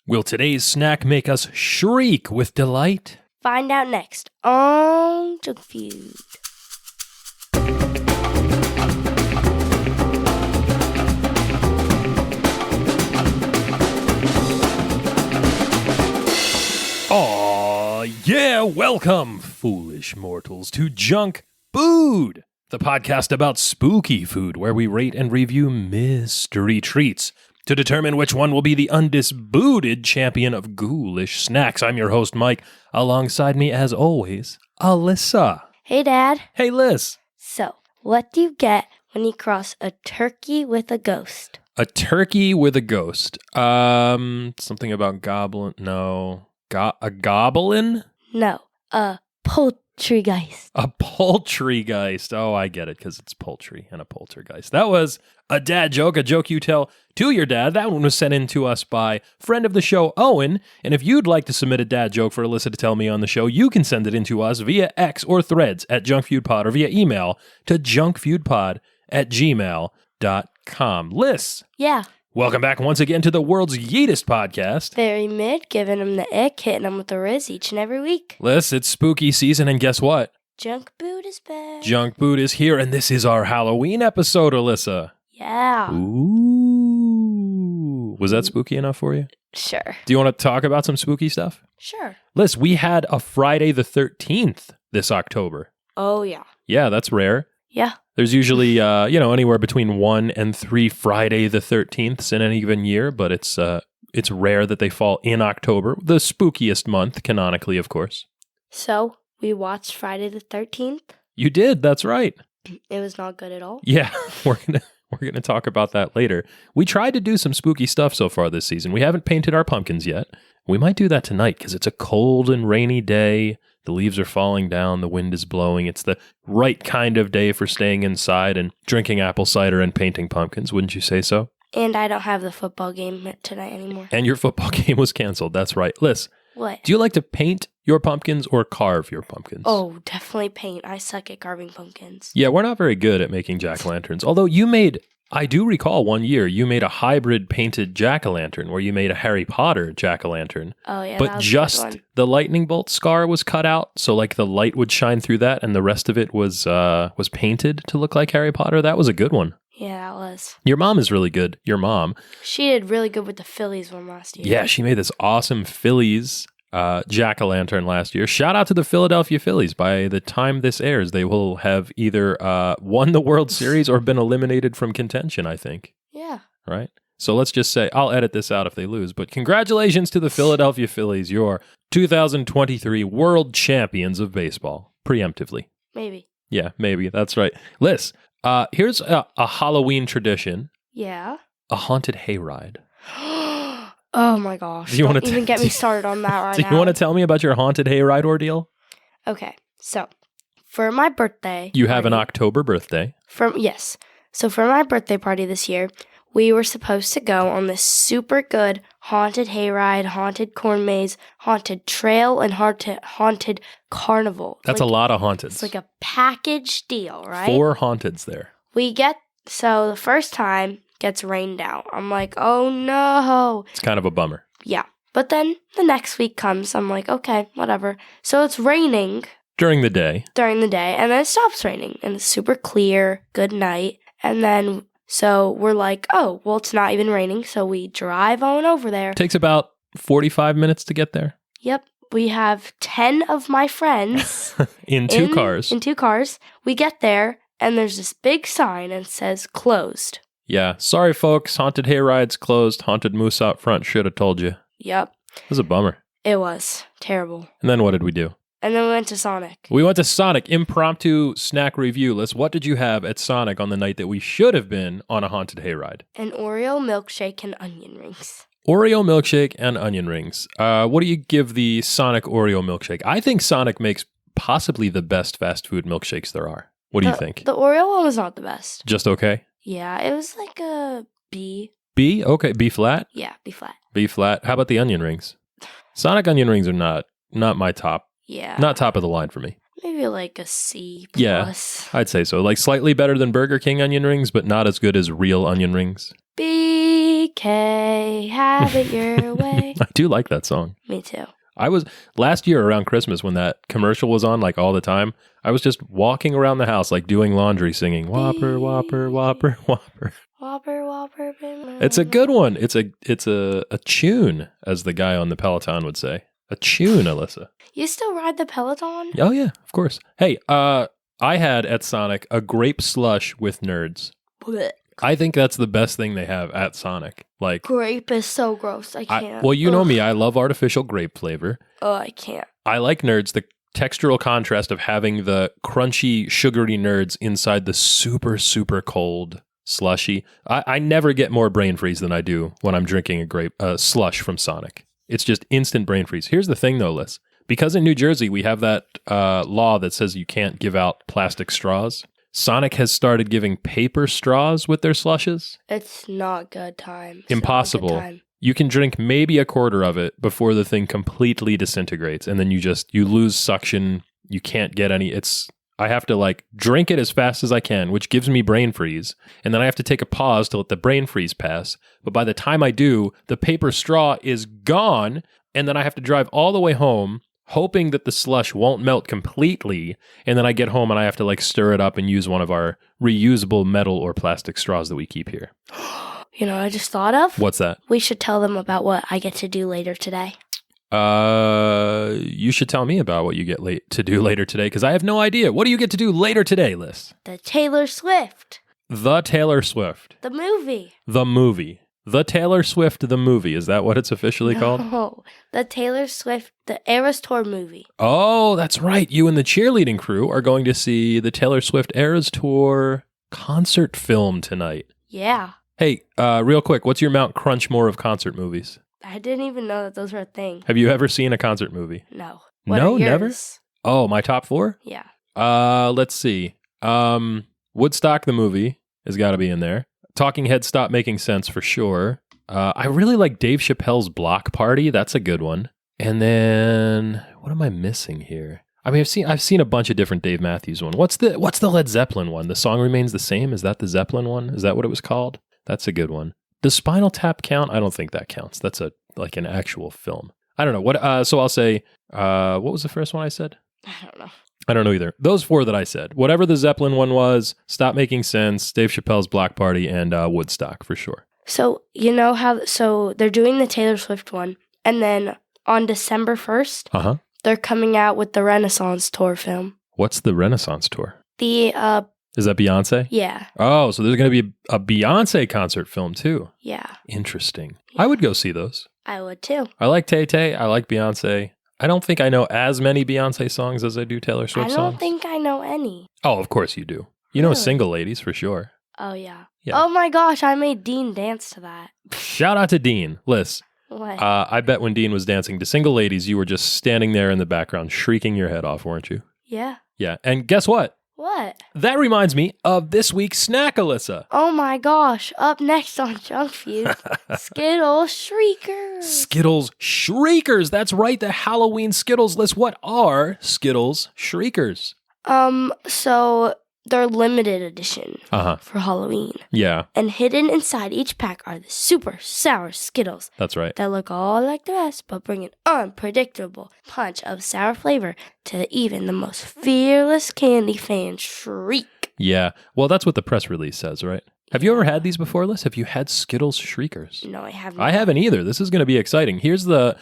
Will today's snack make us shriek with delight? Find out next on Junk Feud. Aw, yeah, welcome, foolish mortals, to Junk Food, the podcast about spooky food where we rate and review mystery treats to determine which one will be the undisputed champion of ghoulish snacks. I'm your host, Mike. Alongside me, as always, Alyssa. Hey, Dad. Hey, Liz. So, what do you get when you cross a turkey with a ghost? A turkey with a ghost. Something about goblin? No. A goblin? No, a poultrygeist. A poultrygeist. Oh, I get it, because it's poultry and a poltergeist. That was a dad joke, a joke you tell to your dad. That one was sent in to us by friend of the show, Owen. And if you'd like to submit a dad joke for Alyssa to tell me on the show, you can send it in to us via X or Threads at JunkFeudPod or via email to junkfeudpod@gmail.com. Liz. Yeah. Welcome back once again to the world's yeetest podcast. Very mid, giving him the ick, hitting him with the riz each and every week. Liz, it's spooky season, and guess what? Junk Food is back. Junk Food is here, and this is our Halloween episode, Alyssa. Yeah. Ooh. Was that spooky enough for you? Sure. Do you want to talk about some spooky stuff? Sure. Liz, we had a Friday the 13th this October. Oh, yeah. Yeah, that's rare. Yeah. There's usually, anywhere between 1 and 3 Friday the 13ths in any given year, but it's rare that they fall in October, the spookiest month, canonically, of course. So, we watched Friday the 13th. You did, that's right. It was not good at all. Yeah, we're gonna talk about that later. We tried to do some spooky stuff so far this season. We haven't painted our pumpkins yet. We might do that tonight because it's a cold and rainy day. The leaves are falling down. The wind is blowing. It's the right kind of day for staying inside and drinking apple cider and painting pumpkins. Wouldn't you say so? And I don't have the football game tonight anymore. And your football game was canceled. That's right. Liz. What? Do you like to paint your pumpkins or carve your pumpkins? Oh, definitely paint. I suck at carving pumpkins. Yeah, we're not very good at making jack-o'-lanterns. Although I do recall one year you made a hybrid painted jack-o'-lantern where you made a Harry Potter jack-o'-lantern. Oh, yeah, but that was just a good one. the lightning bolt scar was cut out, so like the light would shine through that, and the rest of it was painted to look like Harry Potter. That was a good one. Yeah, that was. Your mom is really good. Your mom. She did really good with the Phillies one last year. Yeah, she made this awesome Phillies jack-o'-lantern last year. Shout out to the Philadelphia Phillies. By the time this airs, they will have either won the World Series or been eliminated from contention, I think. Yeah. Right? So let's just say, I'll edit this out if they lose, but congratulations to the Philadelphia Phillies, your 2023 World Champions of Baseball. Preemptively. Maybe. Yeah, maybe. That's right. Liz, here's a Halloween tradition. Yeah. A haunted hayride. Oh my gosh. Do you Don't wanna even get me started on that right now. Do you want to tell me about your haunted hayride ordeal? Okay. So, for my birthday... You have an October birthday. Yes. So, for my birthday party this year, we were supposed to go on this super good haunted hayride, haunted corn maze, haunted trail, and haunted carnival. That's a lot of haunteds. It's like a package deal, right? 4 haunteds there. So the first time gets rained out. I'm like, oh no. It's kind of a bummer. Yeah. But then the next week comes. I'm like, okay, whatever. So it's raining. During the day. And then it stops raining. And it's super clear. Good night. And then, so we're like, oh, well, it's not even raining. So we drive on over there. Takes about 45 minutes to get there. Yep. We have 10 of my friends. In 2 cars. In 2 cars. We get there. And there's this big sign and it says closed. Yeah. Sorry, folks. Haunted hayride's closed. Haunted moose out front. Should have told you. Yep. It was a bummer. It was terrible. And then what did we do? And then we went to Sonic. We went to Sonic. Impromptu snack review list. What did you have at Sonic on the night that we should have been on a haunted hayride? An Oreo milkshake and onion rings. Oreo milkshake and onion rings. What do you give the Sonic Oreo milkshake? I think Sonic makes possibly the best fast food milkshakes there are. What do you think? The Oreo one was not the best. Just okay? Yeah, it was like a B. B? Okay, B flat? Yeah, B flat. B flat. How about the onion rings? Sonic onion rings are not my top. Yeah. Not top of the line for me. Maybe like a C Yeah, plus. I'd say so. Like slightly better than Burger King onion rings, but not as good as real onion rings. B K, have it your way. I do like that song. Me too. I was last year around Christmas when that commercial was on like all the time. I was just walking around the house like doing laundry singing Whopper, Whopper, Whopper, Whopper. Whopper, Whopper. It's a good one. It's a tune, as the guy on the Peloton would say. A tune, Alyssa. You still ride the Peloton? Oh yeah, of course. Hey, I had at Sonic a grape slush with nerds. Blech. I think that's the best thing they have at Sonic. Like Grape is so gross. I can't. well, you know me. I love artificial grape flavor. Oh, I can't. I like nerds. The textural contrast of having the crunchy, sugary nerds inside the super, super cold slushy. I never get more brain freeze than I do when I'm drinking a grape slush from Sonic. It's just instant brain freeze. Here's the thing, though, Liz. Because in New Jersey, we have that law that says you can't give out plastic straws. Sonic has started giving paper straws with their slushes. It's not good time. Impossible. Not good time. You can drink maybe a quarter of it before the thing completely disintegrates, and then you lose suction. You can't get any. I have to like drink it as fast as I can, which gives me brain freeze, and then I have to take a pause to let the brain freeze pass. But by the time I do, the paper straw is gone, and then I have to drive all the way home, hoping that the slush won't melt completely, and then I get home and I have to like stir it up and use one of our reusable metal or plastic straws that we keep here. You know what I just thought of? What's that? We should tell them about what I get to do later today. You should tell me about what you get to do later today, because I have no idea. What do you get to do later today, Liz? The Taylor Swift. The Taylor Swift. The movie. The movie. The Taylor Swift, the movie. Is that what it's officially called? No, the Taylor Swift, the Eras Tour movie. Oh, that's right. You and the cheerleading crew are going to see the Taylor Swift Eras Tour concert film tonight. Yeah. Hey, real quick, what's your Mount Crunchmore of concert movies? I didn't even know that those were a thing. Have you ever seen a concert movie? No. No, never? Oh, my top 4? Yeah. Let's see. Woodstock the movie has got to be in there. Talking Heads Stop Making Sense for sure. I really like Dave Chappelle's Block Party. That's a good one. And then what am I missing here? I mean, I've seen a bunch of different Dave Matthews one. What's the Led Zeppelin one? The Song Remains the Same. Is that the Zeppelin one? Is that what it was called? That's a good one. Does Spinal Tap count? I don't think that counts. That's like an actual film. I don't know what. So I'll say. What was the first one I said? I don't know. I don't know either. Those 4 that I said. Whatever the Zeppelin one was, Stop Making Sense, Dave Chappelle's Block Party, and Woodstock for sure. So, you know how, so they're doing the Taylor Swift one, and then on December 1st, they're coming out with the Renaissance Tour film. What's the Renaissance Tour? Is that Beyonce? Yeah. Oh, so there's going to be a Beyonce concert film too. Yeah. Interesting. Yeah. I would go see those. I would too. I like Tay-Tay. I like Beyonce. I don't think I know as many Beyonce songs as I do Taylor Swift songs. I don't think I know any. Oh, of course you do. You know Single Ladies for sure. Oh, yeah. Yeah. Oh, my gosh. I made Dean dance to that. Shout out to Dean. Liz. What? I bet when Dean was dancing to Single Ladies, you were just standing there in the background, shrieking your head off, weren't you? Yeah. Yeah. And guess what? What? That reminds me of this week's snack, Alyssa. Oh my gosh. Up next on Junk Feud, Skittles Shriekers. Skittles Shriekers. That's right, the Halloween Skittles list. What are Skittles Shriekers? So they're limited edition for Halloween. Yeah. And hidden inside each pack are the super sour Skittles. That's right. That look all like the rest, but bring an unpredictable punch of sour flavor to even the most fearless candy fan shriek. Yeah. Well, that's what the press release says, right? Have you ever had these before, Liz? Have you had Skittles Shriekers? No, I haven't. I haven't either. This is going to be exciting. Here's the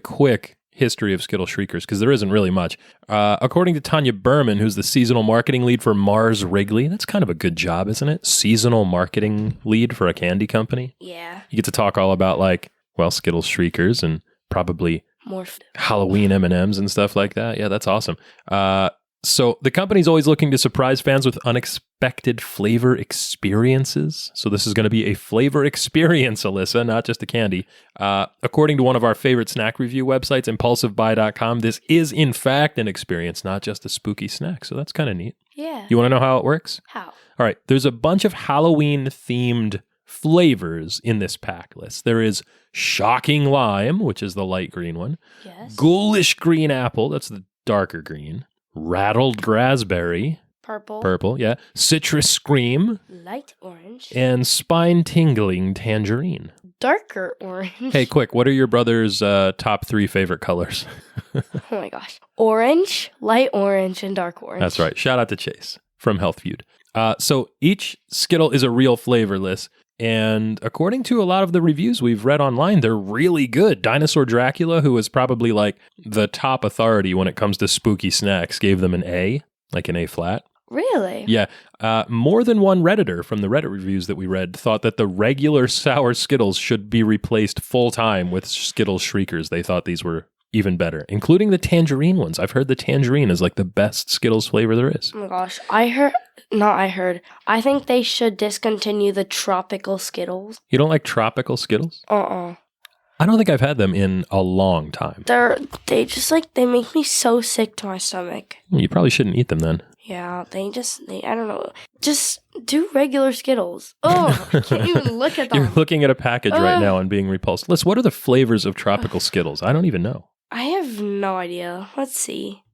quick history of Skittles Shriekers, because there isn't really much. According to Tanya Berman, who's the seasonal marketing lead for Mars Wrigley, that's kind of a good job, isn't it? Seasonal marketing lead for a candy company. Yeah. You get to talk all about Skittles Shriekers and probably more Halloween M&Ms and stuff like that. Yeah, that's awesome. So the company's always looking to surprise fans with unexpected flavor experiences. So this is going to be a flavor experience, Alyssa, not just a candy. According to one of our favorite snack review websites, impulsivebuy.com, this is in fact an experience, not just a spooky snack. So that's kind of neat. Yeah. You want to know how it works? How? All right. There's a bunch of Halloween-themed flavors in this pack list. There is Shocking Lime, which is the light green one. Yes. Ghoulish Green Apple, that's the darker green. Rattled Raspberry. Purple, yeah. Citrus Scream. Light orange. And Spine Tingling Tangerine. darker orange. Hey, quick, what are your brother's top 3 favorite colors? Oh my gosh. Orange, light orange, and dark orange. That's right. Shout out to Chase from Health Feud. So each Skittle is a real flavorless, and according to a lot of the reviews we've read online, they're really good. Dinosaur Dracula, who is probably like the top authority when it comes to spooky snacks, gave them an A, like an A flat. Really? Yeah. More than one Redditor from the Reddit reviews that we read thought that the regular sour Skittles should be replaced full time with Skittles Shriekers. They thought these were even better, including the tangerine ones. I've heard the tangerine is like the best Skittles flavor there is. Oh my gosh. I think they should discontinue the tropical Skittles. You don't like tropical Skittles? Uh-uh. I don't think I've had them in a long time. They make me so sick to my stomach. You probably shouldn't eat them then. Yeah, I don't know. Just do regular Skittles. Oh, I can't even look at them. You're looking at a package right now and being repulsed. Liz, what are the flavors of tropical Skittles? I don't even know. I have no idea. Let's see.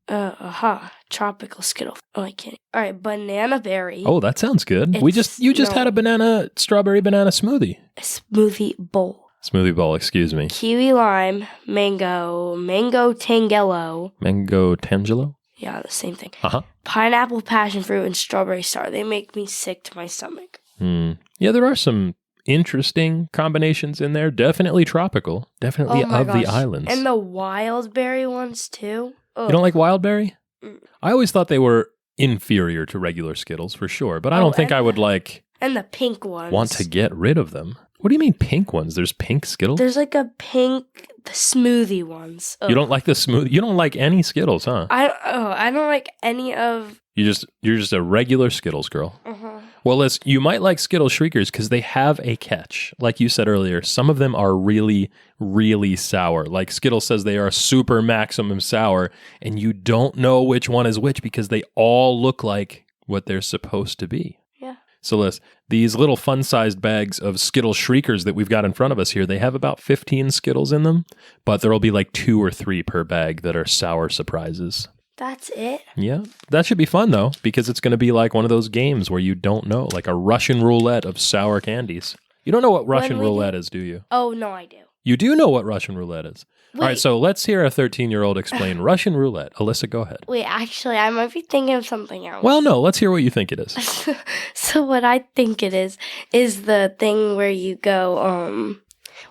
Tropical Skittle. Oh, I can't. All right, banana berry. Oh, that sounds good. You just had a strawberry banana smoothie. A smoothie bowl. Smoothie bowl, excuse me. Kiwi lime, mango tangelo. Mango tangelo? Yeah, the same thing. Uh-huh. Pineapple passion fruit and strawberry star. They make me sick to my stomach. Yeah, there are some interesting combinations in there. Definitely tropical. Definitely the islands. And the wild berry ones too. Ugh. You don't like wild berry? I always thought they were inferior to regular Skittles for sure, but I don't think I would And the pink ones. want to get rid of them. What do you mean pink ones? There's pink Skittles? There's like the smoothie ones. Ugh. You don't like the smoothie? You don't like any Skittles, huh? I don't like any of... You're just a regular Skittles girl. Uh-huh. Well, Liz, you might like Skittles Shriekers because they have a catch. Like you said earlier, some of them are really, really sour. Like Skittles says they are super maximum sour, and you don't know which one is which because they all look like what they're supposed to be. Yeah. So, Liz, these little fun-sized bags of Skittles Shriekers that we've got in front of us here, they have about 15 Skittles in them, but there will be like 2 or 3 per bag that are sour surprises. That's it? Yeah. That should be fun, though, because it's going to be like one of those games where you don't know, like a Russian roulette of sour candies. You don't know what Russian roulette is, do you? Oh, no, I do. You do know what Russian roulette is. Wait. All right, so let's hear a 13-year-old explain Russian roulette. Alyssa, go ahead. Wait, actually, I might be thinking of something else. Well, no, let's hear what you think it is. So what I think it is the thing where you go,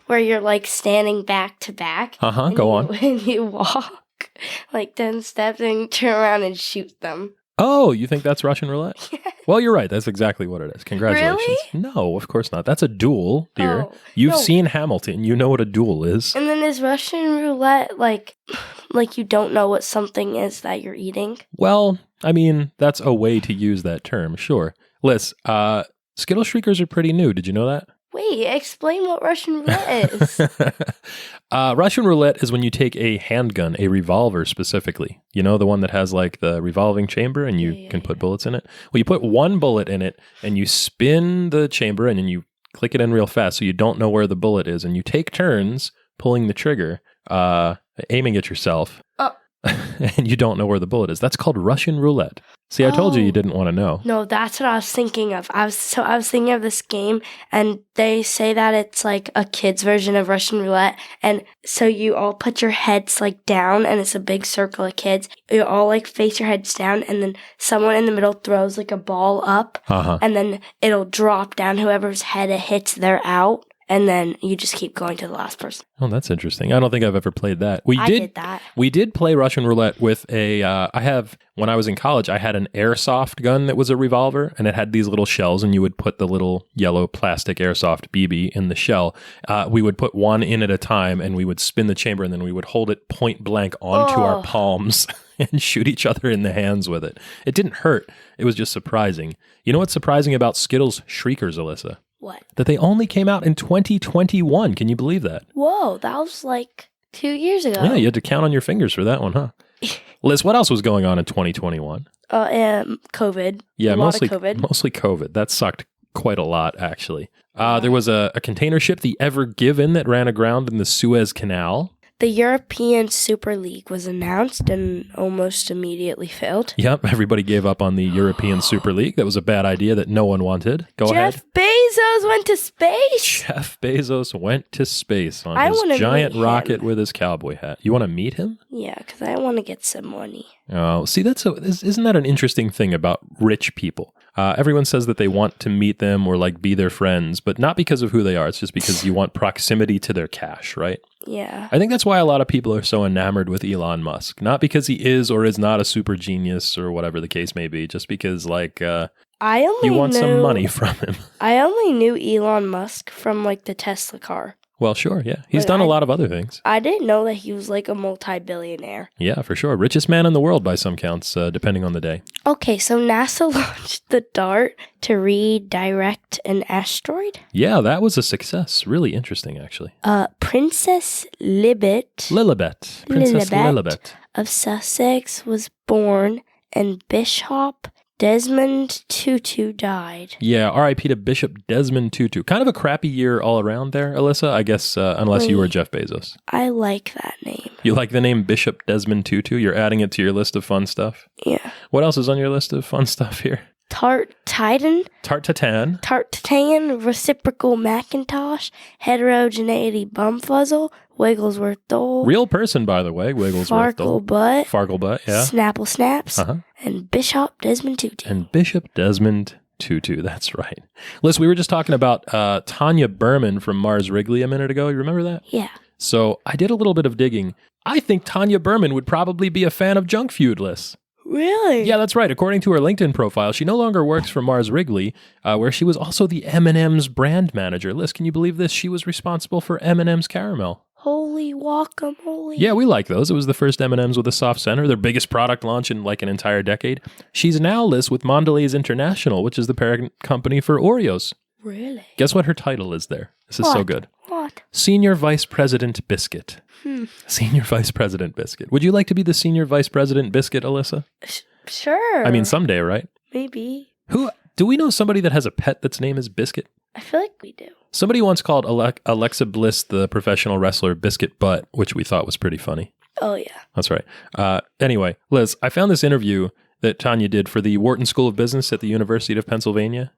where you're like standing back to back. Uh-huh, go on. And you walk like 10 steps and you turn around and shoot them. Oh, you think that's Russian roulette? Yes. Well, you're right. That's exactly what it is. Congratulations. Really? No, of course not. That's a duel, dear. Oh, You've no. seen Hamilton. You know what a duel is. And then is Russian roulette like you don't know what something is that you're eating? Well, I mean, that's a way to use that term, sure. Liz, Skittles Shriekers are pretty new. Did you know that? Wait, explain what Russian roulette is. Russian roulette is when you take a handgun, a revolver specifically. You know, the one that has like the revolving chamber and you can put bullets in it? Well, you put one bullet in it and you spin the chamber and then you click it in real fast so you don't know where the bullet is. And you take turns pulling the trigger, aiming at yourself. And you don't know where the bullet is. That's called Russian roulette. See, I told you didn't want to know. No, that's what I was thinking of. I was thinking of this game, and they say that it's like a kid's version of Russian roulette. And so you all put your heads like down, and it's a big circle of kids. You all like face your heads down, and then someone in the middle throws like a ball up, and then it'll drop down. Whoever's head it hits, they're out. And then you just keep going to the last person. Oh, that's interesting. I don't think I've ever played that. I did that. We did play Russian roulette with when I was in college, I had an airsoft gun that was a revolver, and it had these little shells, and you would put the little yellow plastic airsoft BB in the shell. We would put one in at a time, and we would spin the chamber, and then we would hold it point blank onto our palms and shoot each other in the hands with it. It didn't hurt. It was just surprising. You know what's surprising about Skittles Shriekers, Alyssa? What? That they only came out in 2021. Can you believe that? Whoa, that was like 2 years ago. Yeah, you had to count on your fingers for that one, huh? Liz, what else was going on in 2021? COVID. Yeah, mostly COVID. Mostly COVID. That sucked quite a lot, actually. There was a container ship, the Ever Given, that ran aground in the Suez Canal. The European Super League was announced and almost immediately failed. Yep, everybody gave up on the European Super League. That was a bad idea that no one wanted. Go ahead. Jeff Bezos went to space. Jeff Bezos went to space on I his wanna giant meet him. rocket with his cowboy hat. You want to meet him? Yeah, because I want to get some money. Oh, see, isn't that an interesting thing about rich people? Everyone says that they want to meet them or like be their friends, but not because of who they are. It's just because you want proximity to their cash, right? Yeah. I think that's why a lot of people are so enamored with Elon Musk. Not because he is or is not a super genius or whatever the case may be, just because like you want some money from him. I only knew Elon Musk from like the Tesla car. Well, sure, yeah. He's done a lot of other things. I didn't know that he was like a multi-billionaire. Yeah, for sure. Richest man in the world by some counts, depending on the day. Okay, so NASA launched the DART to redirect an asteroid. Yeah, that was a success. Really interesting, actually. Princess Princess Lilibet. of Sussex was born, and Bishop Desmond Tutu died. Yeah, R.I.P. to Bishop Desmond Tutu. Kind of a crappy year all around there, Alyssa, I guess, unless you were Jeff Bezos. I like that name. You like the name Bishop Desmond Tutu? You're adding it to your list of fun stuff? Yeah. What else is on your list of fun stuff here? Tartan, reciprocal Macintosh, heterogeneity bumfuzzle, Wigglesworth Dole. Real person, by the way, Wigglesworth Dole. Farkle butt, yeah. Snapple Snaps, and Bishop Desmond Tutu. That's right. Liz, we were just talking about Tanya Berman from Mars Wrigley a minute ago. You remember that? Yeah. So I did a little bit of digging. I think Tanya Berman would probably be a fan of Junk Feud, Liz. Really? Yeah, that's right. According to her LinkedIn profile, she no longer works for Mars Wrigley, where she was also the M&M's brand manager. Liz, can you believe this? She was responsible for M&M's caramel. Holy guacamole. Yeah, we like those. It was the first M&M's with a soft center, their biggest product launch in like an entire decade. She's now, Liz, with Mondelez International, which is the parent company for Oreos. Really? Guess what her title is there? This is so good. What? Senior Vice President Biscuit. Senior Vice President Biscuit. Would you like to be the Senior Vice President Biscuit, Alyssa? Sure. I mean, someday, right? Maybe. Do we know somebody that has a pet that's name is Biscuit? I feel like we do. Somebody once called Alexa Bliss, the professional wrestler, Biscuit Butt, which we thought was pretty funny. Oh, yeah. That's right. Anyway, Liz, I found this interview that Tanya did for the Wharton School of Business at the University of Pennsylvania.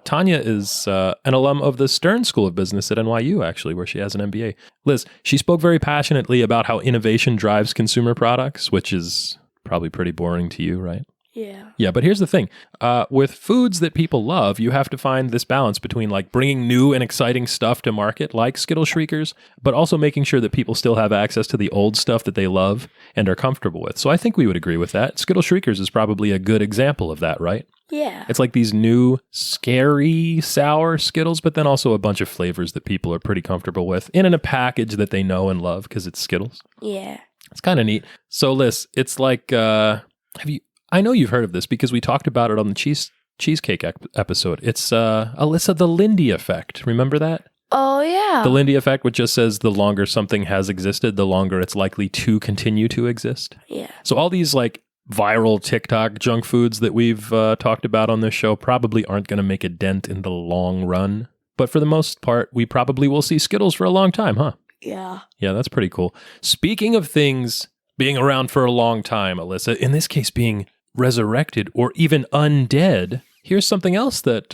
Tanya is an alum of the Stern School of Business at NYU, actually, where she has an MBA. Liz, she spoke very passionately about how innovation drives consumer products, which is probably pretty boring to you, right? Yeah. Yeah, but here's the thing. With foods that people love, you have to find this balance between like bringing new and exciting stuff to market, like Skittles Shriekers, but also making sure that people still have access to the old stuff that they love and are comfortable with. So I think we would agree with that. Skittles Shriekers is probably a good example of that, right? Yeah. It's like these new, scary, sour Skittles, but then also a bunch of flavors that people are pretty comfortable with and in a package that they know and love because it's Skittles. Yeah. It's kind of neat. So, Liz, it's like, I know you've heard of this because we talked about it on the cheesecake episode. It's Alyssa, the Lindy effect. Remember that? Oh, yeah. The Lindy effect, which just says the longer something has existed, the longer it's likely to continue to exist. Yeah. So all these like viral TikTok junk foods that we've talked about on this show probably aren't going to make a dent in the long run. But for the most part, we probably will see Skittles for a long time, huh? Yeah. Yeah, that's pretty cool. Speaking of things being around for a long time, Alyssa, in this case being resurrected or even undead, here's something else that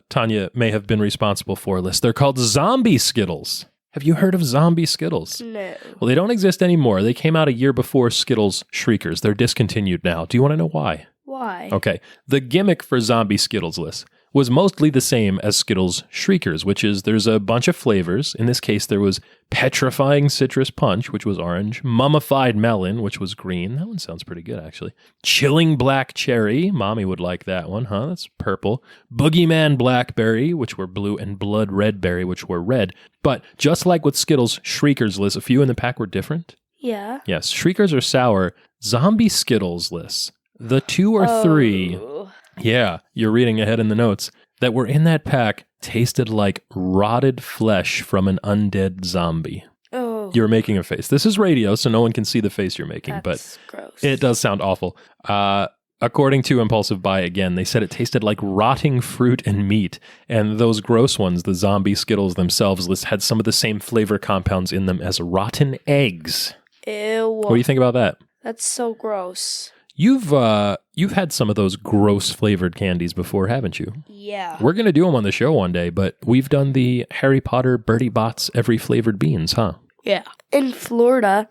Tanya may have been responsible for, Liz. They're called zombie Skittles. Have you heard of zombie Skittles? No. Well, they don't exist anymore. They came out a year before Skittles Shriekers. They're discontinued now. Do you want to know why? Why? Okay. The gimmick for zombie Skittles, Liz, was mostly the same as Skittles Shriekers, which is there's a bunch of flavors. In this case, there was petrifying citrus punch, which was orange, mummified melon, which was green. That one sounds pretty good, actually. Chilling black cherry. Mommy would like that one, huh? That's purple. Boogeyman blackberry, which were blue, and blood red berry, which were red. But just like with Skittles Shriekers, Liz, a few in the pack were different. Yeah. Yes, Shriekers are sour. Zombie Skittles, Liz, the 2 or 3... Yeah, you're reading ahead in the notes, that were in that pack tasted like rotted flesh from an undead zombie. Oh. You're making a face. This is radio, so no one can see the face you're making, That's but gross. it does sound awful. According to Impulsive Buy again, they said it tasted like rotting fruit and meat. And those gross ones, the zombie Skittles themselves, had some of the same flavor compounds in them as rotten eggs. Ew. What do you think about that? That's so gross. You've had some of those gross flavored candies before, haven't you? Yeah. We're going to do them on the show one day, but we've done the Harry Potter Bertie Bott's every flavored beans, huh? Yeah. In Florida,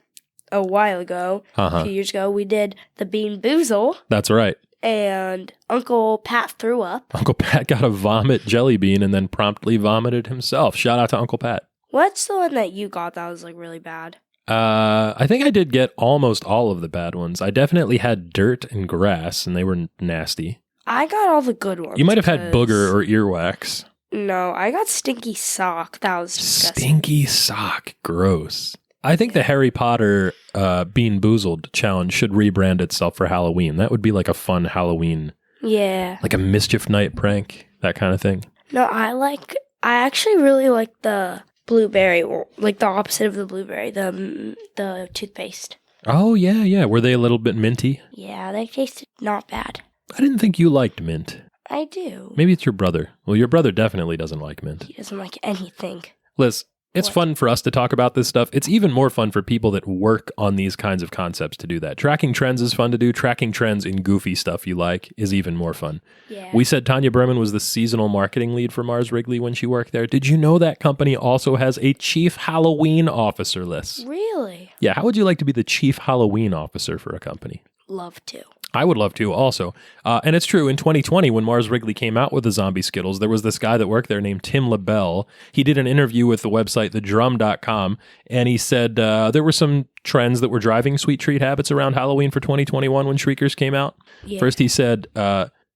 a while ago, Uh-huh. a few years ago, we did the Bean Boozle, That's right. and Uncle Pat threw up. Uncle Pat got a vomit jelly bean and then promptly vomited himself. Shout out to Uncle Pat. What's the one that you got that was like really bad? I think I did get almost all of the bad ones. I definitely had dirt and grass, and they were nasty. I got all the good ones. You might have had booger or earwax. No, I got stinky sock. That was disgusting. Stinky sock. Gross. I think the Harry Potter Bean Boozled challenge should rebrand itself for Halloween. That would be like a fun Halloween, Yeah. like a mischief night prank, that kind of thing. No, I actually really like the blueberry, like the opposite of the blueberry, the toothpaste. Oh, yeah. Were they a little bit minty? Yeah, they tasted not bad. I didn't think you liked mint. I do. Maybe it's your brother. Well, your brother definitely doesn't like mint. He doesn't like anything. Liz, it's What? fun for us to talk about this stuff. It's even more fun for people that work on these kinds of concepts to do that. Tracking trends is fun to do. Tracking trends in goofy stuff you like is even more fun. Yeah. We said Tanya Berman was the seasonal marketing lead for Mars Wrigley when she worked there. Did you know that company also has a chief Halloween officer, Liz? Really? Yeah, how would you like to be the chief Halloween officer for a company? Love to. I would love to also. And it's true, in 2020, when Mars Wrigley came out with the zombie Skittles, there was this guy that worked there named Tim LaBelle. He did an interview with the website, thedrum.com, and he said there were some trends that were driving sweet treat habits around Halloween for 2021 when Shriekers came out. Yeah. First, he said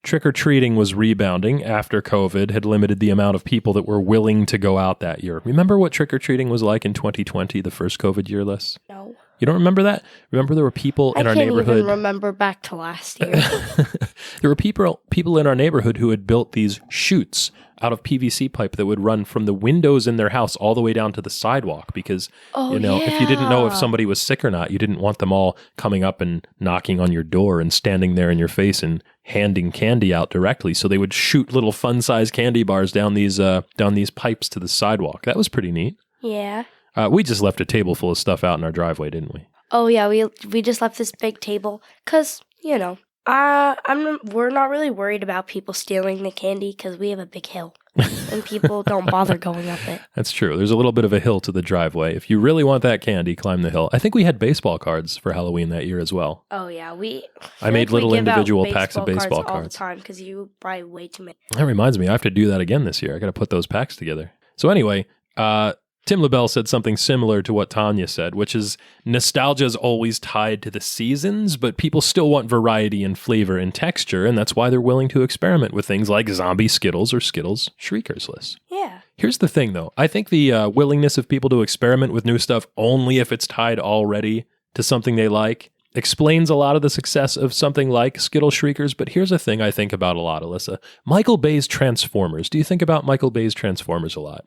trick-or-treating was rebounding after COVID had limited the amount of people that were willing to go out that year. Remember what trick-or-treating was like in 2020, the first COVID year, Liz? No. You don't remember that? Remember there were people in our neighborhood. I can't even remember back to last year. There were people in our neighborhood who had built these chutes out of PVC pipe that would run from the windows in their house all the way down to the sidewalk because, if you didn't know if somebody was sick or not, you didn't want them all coming up and knocking on your door and standing there in your face and handing candy out directly. So they would shoot little fun-sized candy bars down these pipes to the sidewalk. That was pretty neat. Yeah. We just left a table full of stuff out in our driveway, didn't we? Oh yeah, we just left this big table because we're not really worried about people stealing the candy because we have a big hill and people don't bother going up it. That's true. There's a little bit of a hill to the driveway. If you really want that candy, climb the hill. I think we had baseball cards for Halloween that year as well. Oh yeah, I made little individual packs of baseball all the cards time because you buy way too many. That reminds me, I have to do that again this year. I got to put those packs together. So anyway, Tim LaBelle said something similar to what Tanya said, which is nostalgia is always tied to the seasons, but people still want variety and flavor and texture, and that's why they're willing to experiment with things like zombie Skittles or Skittles Shriekers, Liz. Yeah. Here's the thing, though. I think the willingness of people to experiment with new stuff only if it's tied already to something they like explains a lot of the success of something like Skittles Shriekers, but here's a thing I think about a lot, Alyssa. Michael Bay's Transformers. Do you think about Michael Bay's Transformers a lot?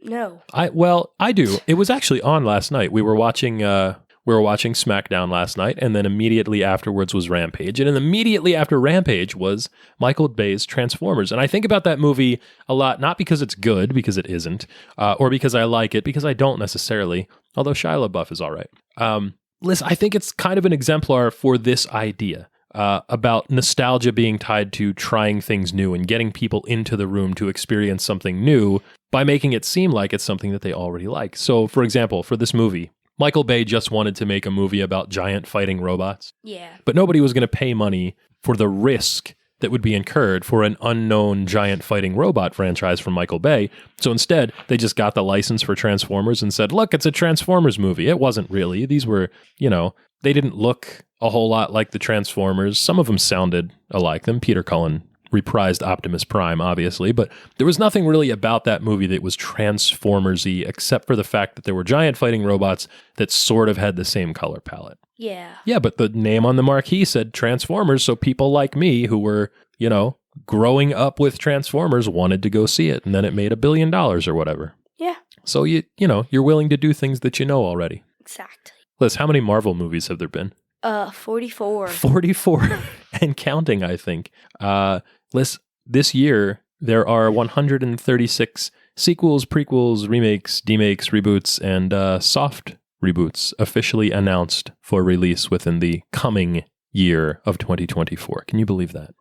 No. I do. It was actually on last night. We were watching SmackDown last night, and then immediately afterwards was Rampage. And then immediately after Rampage was Michael Bay's Transformers. And I think about that movie a lot, not because it's good, because it isn't, or because I like it, because I don't necessarily, although Shia LaBeouf is all right. Liz, I think it's kind of an exemplar for this idea about nostalgia being tied to trying things new and getting people into the room to experience something new by making it seem like it's something that they already like. So, for example, for this movie, Michael Bay just wanted to make a movie about giant fighting robots. Yeah. But nobody was going to pay money for the risk that would be incurred for an unknown giant fighting robot franchise from Michael Bay. So instead, they just got the license for Transformers and said, look, it's a Transformers movie. It wasn't really. These were, they didn't look a whole lot like the Transformers. Some of them sounded alike them. Peter Cullen reprised Optimus Prime, obviously, but there was nothing really about that movie that was Transformers-y except for the fact that there were giant fighting robots that sort of had the same color palette. Yeah. Yeah, but the name on the marquee said Transformers, so people like me who were, growing up with Transformers wanted to go see it, and then it made $1 billion or whatever. Yeah. So you're willing to do things that you know already. Exactly. Liz, how many Marvel movies have there been? 44. 44 and counting, I think. This year, there are 136 sequels, prequels, remakes, demakes, reboots, and soft reboots officially announced for release within the coming year of 2024. Can you believe that?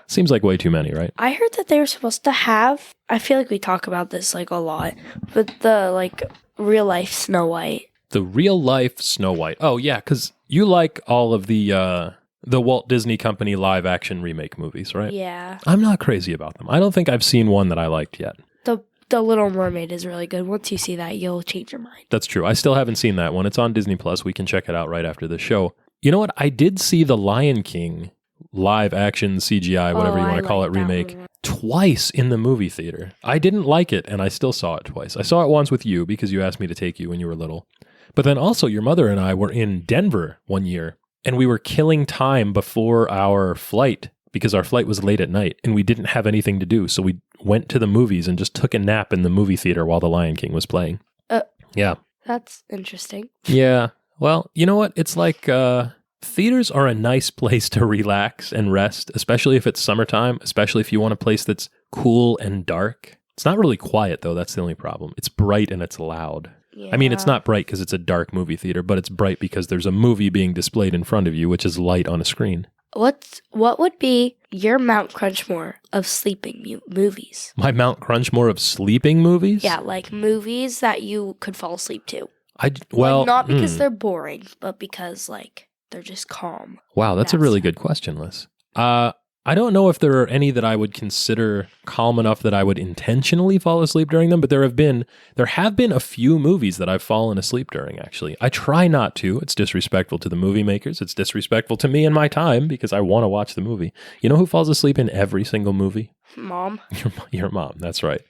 Seems like way too many, right? I heard that they were supposed to have, I feel like we talk about this like a lot, but the like real life Snow White. The real life Snow White. Oh yeah, because you like all of the Walt Disney Company live action remake movies, right? Yeah. I'm not crazy about them. I don't think I've seen one that I liked yet. The Little Mermaid is really good. Once you see that, you'll change your mind. That's true. I still haven't seen that one. It's on Disney Plus. We can check it out right after the show. You know what? I did see the Lion King live action CGI, whatever you want to call it, remake twice in the movie theater. I didn't like it, and I still saw it twice. I saw it once with you because you asked me to take you when you were little. But then also your mother and I were in Denver one year, and we were killing time before our flight because our flight was late at night, and we didn't have anything to do. So we went to the movies and just took a nap in the movie theater while the Lion King was playing. Yeah. That's interesting. Yeah. Well, you know what? It's like theaters are a nice place to relax and rest, especially if it's summertime, especially if you want a place that's cool and dark. It's not really quiet, though. That's the only problem. It's bright and it's loud. Yeah. I mean, it's not bright because it's a dark movie theater, but it's bright because there's a movie being displayed in front of you, which is light on a screen. What would be your Mount Crunchmore of sleeping movies? My Mount Crunchmore of sleeping movies? Yeah, like movies that you could fall asleep to. Well, like, not because they're boring, but because like they're just calm. Wow, that's a really good question, Liz. I don't know if there are any that I would consider calm enough that I would intentionally fall asleep during them, but there have been a few movies that I've fallen asleep during, actually. I try not to. It's disrespectful to the movie makers. It's disrespectful to me and my time because I want to watch the movie. You know who falls asleep in every single movie? Mom. Your mom, that's right.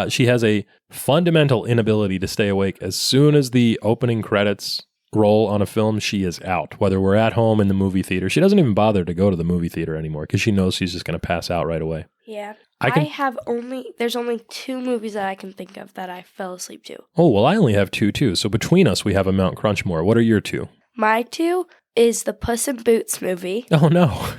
She has a fundamental inability to stay awake. As soon as the opening credits roll on a film, she is out. Whether we're at home in the movie theater, she doesn't even bother to go to the movie theater anymore because she knows she's just going to pass out right away. Yeah. There's only 2 movies that I can think of that I fell asleep to. Oh, well, I only have 2 too. So between us, we have a Mount Crunchmore. What are your 2? My 2 is the Puss in Boots movie. Oh, no.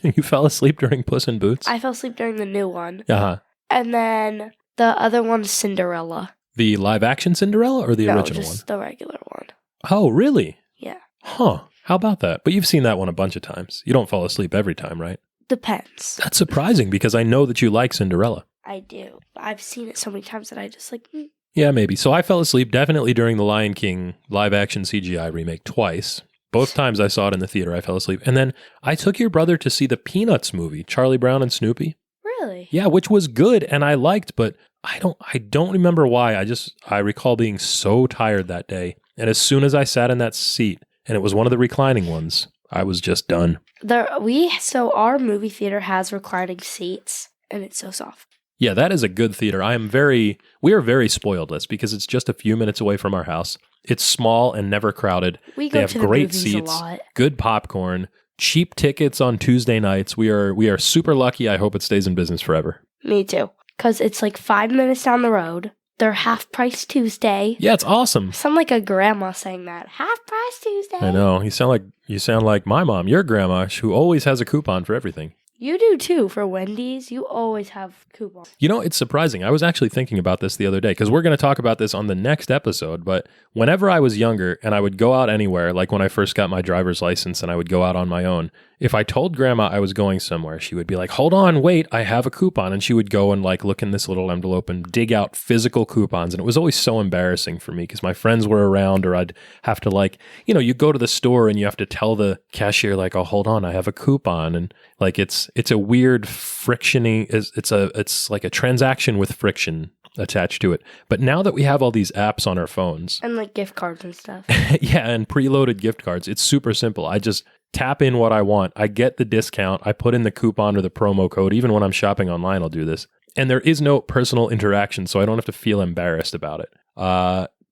You fell asleep during Puss in Boots? I fell asleep during the new one. Uh-huh. And then the other one's Cinderella. The live action Cinderella or the original one? No, just the regular one. Oh, really? Yeah. Huh. How about that? But you've seen that one a bunch of times. You don't fall asleep every time, right? Depends. That's surprising because I know that you like Cinderella. I do. I've seen it so many times that I just like... Yeah, maybe. So I fell asleep definitely during the Lion King live action CGI remake twice. Both times I saw it in the theater, I fell asleep. And then I took your brother to see the Peanuts movie, Charlie Brown and Snoopy. Really? Yeah, which was good and I liked, but I don't remember why. I recall being so tired that day. And as soon as I sat in that seat, and it was one of the reclining ones, I was just done. Our movie theater has reclining seats, and it's so soft. Yeah, that is a good theater. We are very spoiled, Liz, because it's just a few minutes away from our house. It's small and never crowded. We go to the movies a lot. Good popcorn, cheap tickets on Tuesday nights. We are super lucky. I hope it stays in business forever. Me too, because it's like 5 minutes down the road. They're half price Tuesday. Yeah, it's awesome. Sound like a grandma saying that. Half price Tuesday. I know. You sound like my mom, your grandma, who always has a coupon for everything. You do too. For Wendy's, you always have coupons. You know, it's surprising. I was actually thinking about this the other day because we're going to talk about this on the next episode. But whenever I was younger and I would go out anywhere, like when I first got my driver's license and I would go out on my own, if I told grandma I was going somewhere, she would be like, hold on, wait, I have a coupon. And she would go and like look in this little envelope and dig out physical coupons. And it was always so embarrassing for me because my friends were around or I'd have to like, you go to the store and you have to tell the cashier like, oh, hold on, I have a coupon. And like, it's a weird frictioning. It's like a transaction with friction attached to it. But now that we have all these apps on our phones. And like gift cards and stuff. Yeah, and preloaded gift cards. It's super simple. I just tap in what I want. I get the discount. I put in the coupon or the promo code. Even when I'm shopping online, I'll do this. And there is no personal interaction, so I don't have to feel embarrassed about it.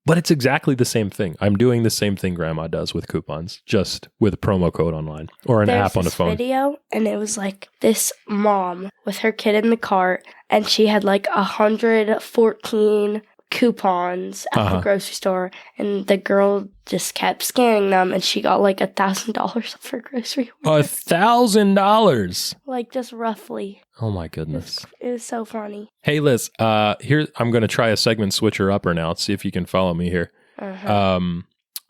But it's exactly the same thing. I'm doing the same thing Grandma does with coupons, just with a promo code online or an app on a phone. There's this video, and it was like this mom with her kid in the cart, and she had like 114 coupons at the grocery store, and the girl just kept scanning them, and she got like $1,000 off her grocery order. $1,000? Like, just roughly. Oh my goodness. It was so funny. Hey Liz, here I'm going to try a segment switcher upper now. See if you can follow me here.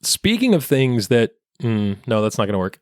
Speaking of things that no, that's not going to work.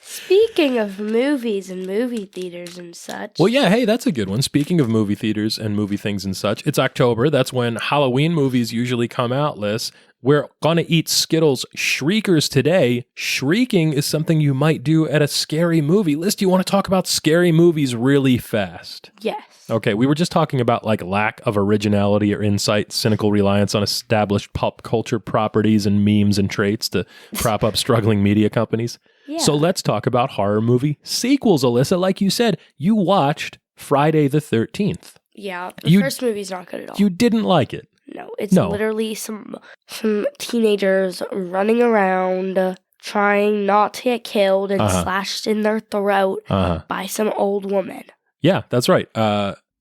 Speaking of movies and movie theaters and such. Well, yeah, hey, that's a good one. Speaking of movie theaters and movie things and such, it's October. That's when Halloween movies usually come out, Liz. We're going to eat Skittles Shriekers today. Shrieking is something you might do at a scary movie. Liz, do you want to talk about scary movies really fast? Yes. Okay, we were just talking about like lack of originality or insight, cynical reliance on established pop culture properties and memes and traits to prop up struggling media companies. Yeah. So let's talk about horror movie sequels, Alyssa. Like you said, you watched Friday the 13th. Yeah, the first movie's not good at all. You didn't like it. No, it's literally some teenagers running around trying not to get killed and slashed in their throat by some old woman. Yeah, that's right.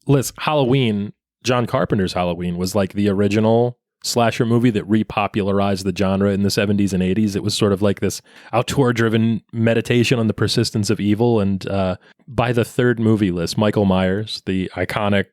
Liz, Halloween, John Carpenter's Halloween was like the original slasher movie that repopularized the genre in the 70s and 80s. It was sort of like this auteur-driven meditation on the persistence of evil. And by the third movie, Liz, Michael Myers, the iconic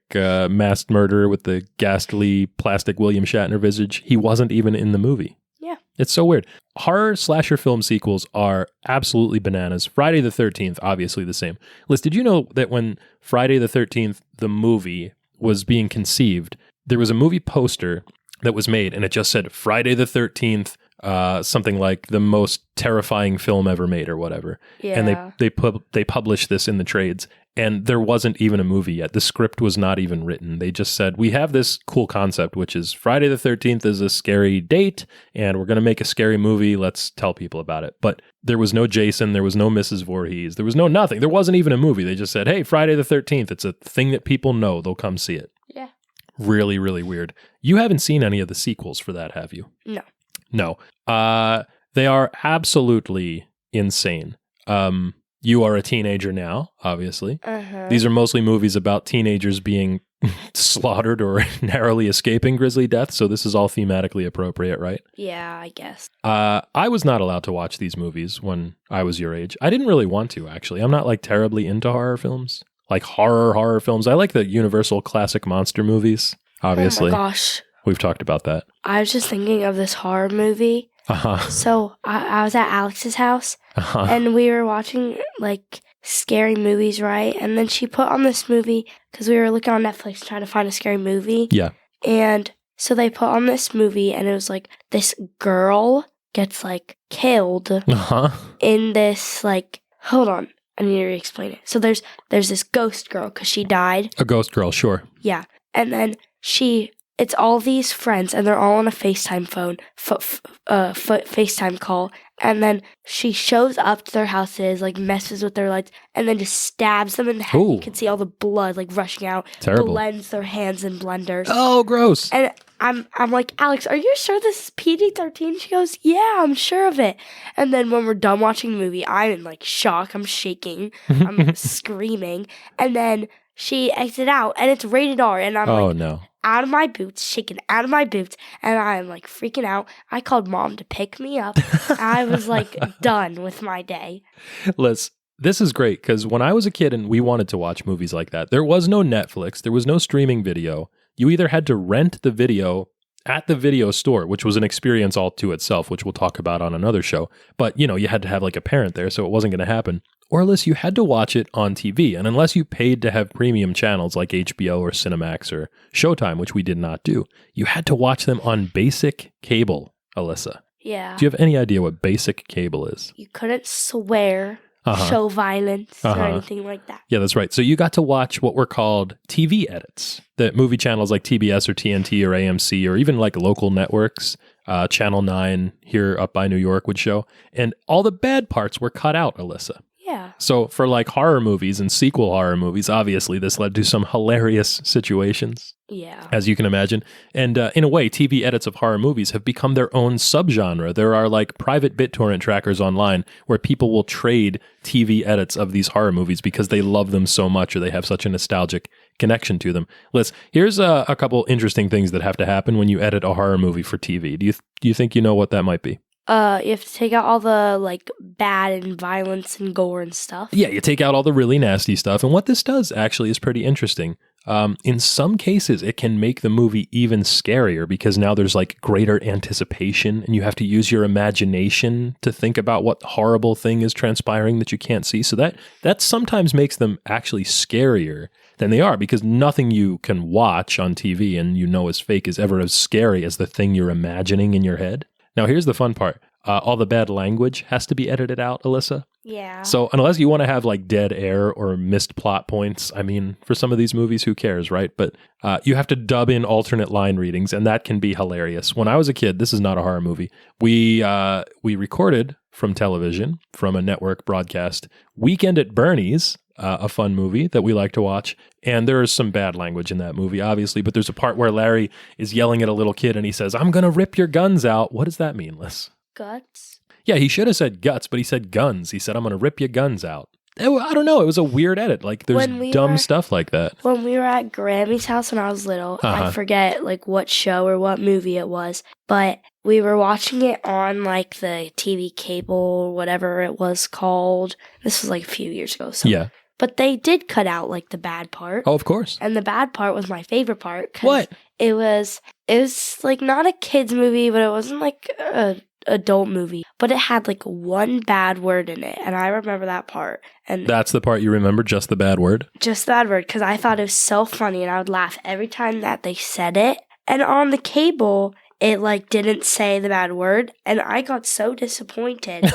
masked murderer with the ghastly plastic William Shatner visage, he wasn't even in the movie. Yeah. It's so weird. Horror slasher film sequels are absolutely bananas. Friday the 13th, obviously the same. Liz, did you know that when Friday the 13th, the movie, was being conceived, there was a movie poster that was made, and it just said Friday the 13th, something like the most terrifying film ever made or whatever. Yeah. And they published this in the trades, and there wasn't even a movie yet. The script was not even written. They just said, we have this cool concept, which is Friday the 13th is a scary date, and we're going to make a scary movie. Let's tell people about it. But there was no Jason. There was no Mrs. Voorhees. There was no nothing. There wasn't even a movie. They just said, hey, Friday the 13th. It's a thing that people know. They'll come see it. Yeah. Really, really weird. You haven't seen any of the sequels for that, have you? No. No. They are absolutely insane. You are a teenager now, obviously. These are mostly movies about teenagers being slaughtered or narrowly escaping grisly death, so this is all thematically appropriate, right? Yeah, I guess. I was not allowed to watch these movies when I was your age. I didn't really want to, actually. I'm not like terribly into horror films. Like horror films. I like the Universal classic monster movies, obviously. Oh my gosh. We've talked about that. I was just thinking of this horror movie. So I was at Alex's house, and we were watching like scary movies, right? And then she put on this movie because we were looking on Netflix trying to find a scary movie. Yeah. And so they put on this movie, and it was like this girl gets like killed in this like, hold on. I need to re-explain it. So there's this ghost girl because she died. A ghost girl, sure. Yeah. And then it's all these friends, and they're all on a FaceTime phone, FaceTime call. And then she shows up to their houses, like messes with their lights, and then just stabs them in the head. Ooh. You can see all the blood like rushing out. Terrible. Blends their hands in blenders. Oh, gross. And I'm like, Alex, are you sure this is PG-13? She goes, yeah, I'm sure of it. And then when we're done watching the movie, I'm in like shock. I'm shaking. I'm screaming. And then she exits out, and it's rated R. And I'm no. out of my boots, shaking out of my boots. And I'm like freaking out. I called Mom to pick me up. I was like done with my day. Liz, this is great because when I was a kid and we wanted to watch movies like that, there was no Netflix. There was no streaming video. You either had to rent the video at the video store, which was an experience all to itself, which we'll talk about on another show. But, you know, you had to have like a parent there, so it wasn't going to happen. Or unless you had to watch it on TV. And unless you paid to have premium channels like HBO or Cinemax or Showtime, which we did not do, you had to watch them on basic cable, Alyssa. Yeah. Do you have any idea what basic cable is? You couldn't swear, show violence, or anything like that. Yeah, that's right. So you got to watch what were called TV edits that movie channels like TBS or TNT or AMC or even like local networks, Channel 9 here up by New York would show. And all the bad parts were cut out, Alyssa. Yeah. So for like horror movies and sequel horror movies, obviously this led to some hilarious situations. Yeah. As you can imagine. And in a way, TV edits of horror movies have become their own subgenre. There are like private BitTorrent trackers online where people will trade TV edits of these horror movies because they love them so much or they have such a nostalgic connection to them. Liz, here's a couple interesting things that have to happen when you edit a horror movie for TV. Do you think you know what that might be? You have to take out all the like bad and violence and gore and stuff. Yeah, you take out all the really nasty stuff. And what this does actually is pretty interesting. In some cases, it can make the movie even scarier because now there's like greater anticipation and you have to use your imagination to think about what horrible thing is transpiring that you can't see. So that sometimes makes them actually scarier than they are because nothing you can watch on TV and you know is fake is ever as scary as the thing you're imagining in your head. Now, here's the fun part. All the bad language has to be edited out, Alyssa. Yeah. So unless you want to have like dead air or missed plot points, I mean, for some of these movies, who cares, right? But you have to dub in alternate line readings, and that can be hilarious. When I was a kid, this is not a horror movie. We recorded from television, from a network broadcast, Weekend at Bernie's, a fun movie that we like to watch. And there is some bad language in that movie, obviously, but there's a part where Larry is yelling at a little kid and he says, "I'm going to rip your guns out." What does that mean, Liz? Guts? Yeah, he should have said guts, but he said guns. He said, "I'm going to rip your guns out." I don't know. It was a weird edit. Like, there's dumb stuff like that. When we were at Grammy's house when I was little, I forget like what show or what movie it was, but we were watching it on like the TV cable or whatever it was called. This was like a few years ago. So. Yeah. But they did cut out like the bad part. Oh, of course. And the bad part was my favorite part. What? It was like not a kid's movie, but it wasn't like a adult movie. But it had like one bad word in it. And I remember that part. And that's the part you remember? Just the bad word? Just the bad word. Because I thought it was so funny. And I would laugh every time that they said it. And on the cable, it like didn't say the bad word, and I got so disappointed.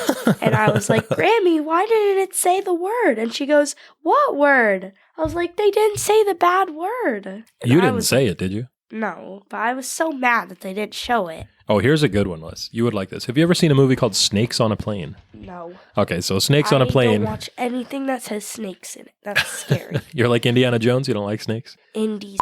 And I was like, "Grammy, why didn't it say the word?" And she goes, "What word?" I was like, "They didn't say the bad word." And you didn't say it, did you? No, but I was so mad that they didn't show it. Oh, here's a good one, Liz. You would like this. Have you ever seen a movie called Snakes on a Plane? No. Okay, so Snakes on a Plane. I don't watch anything that says snakes in it. That's scary. You're like Indiana Jones? You don't like snakes? Indies.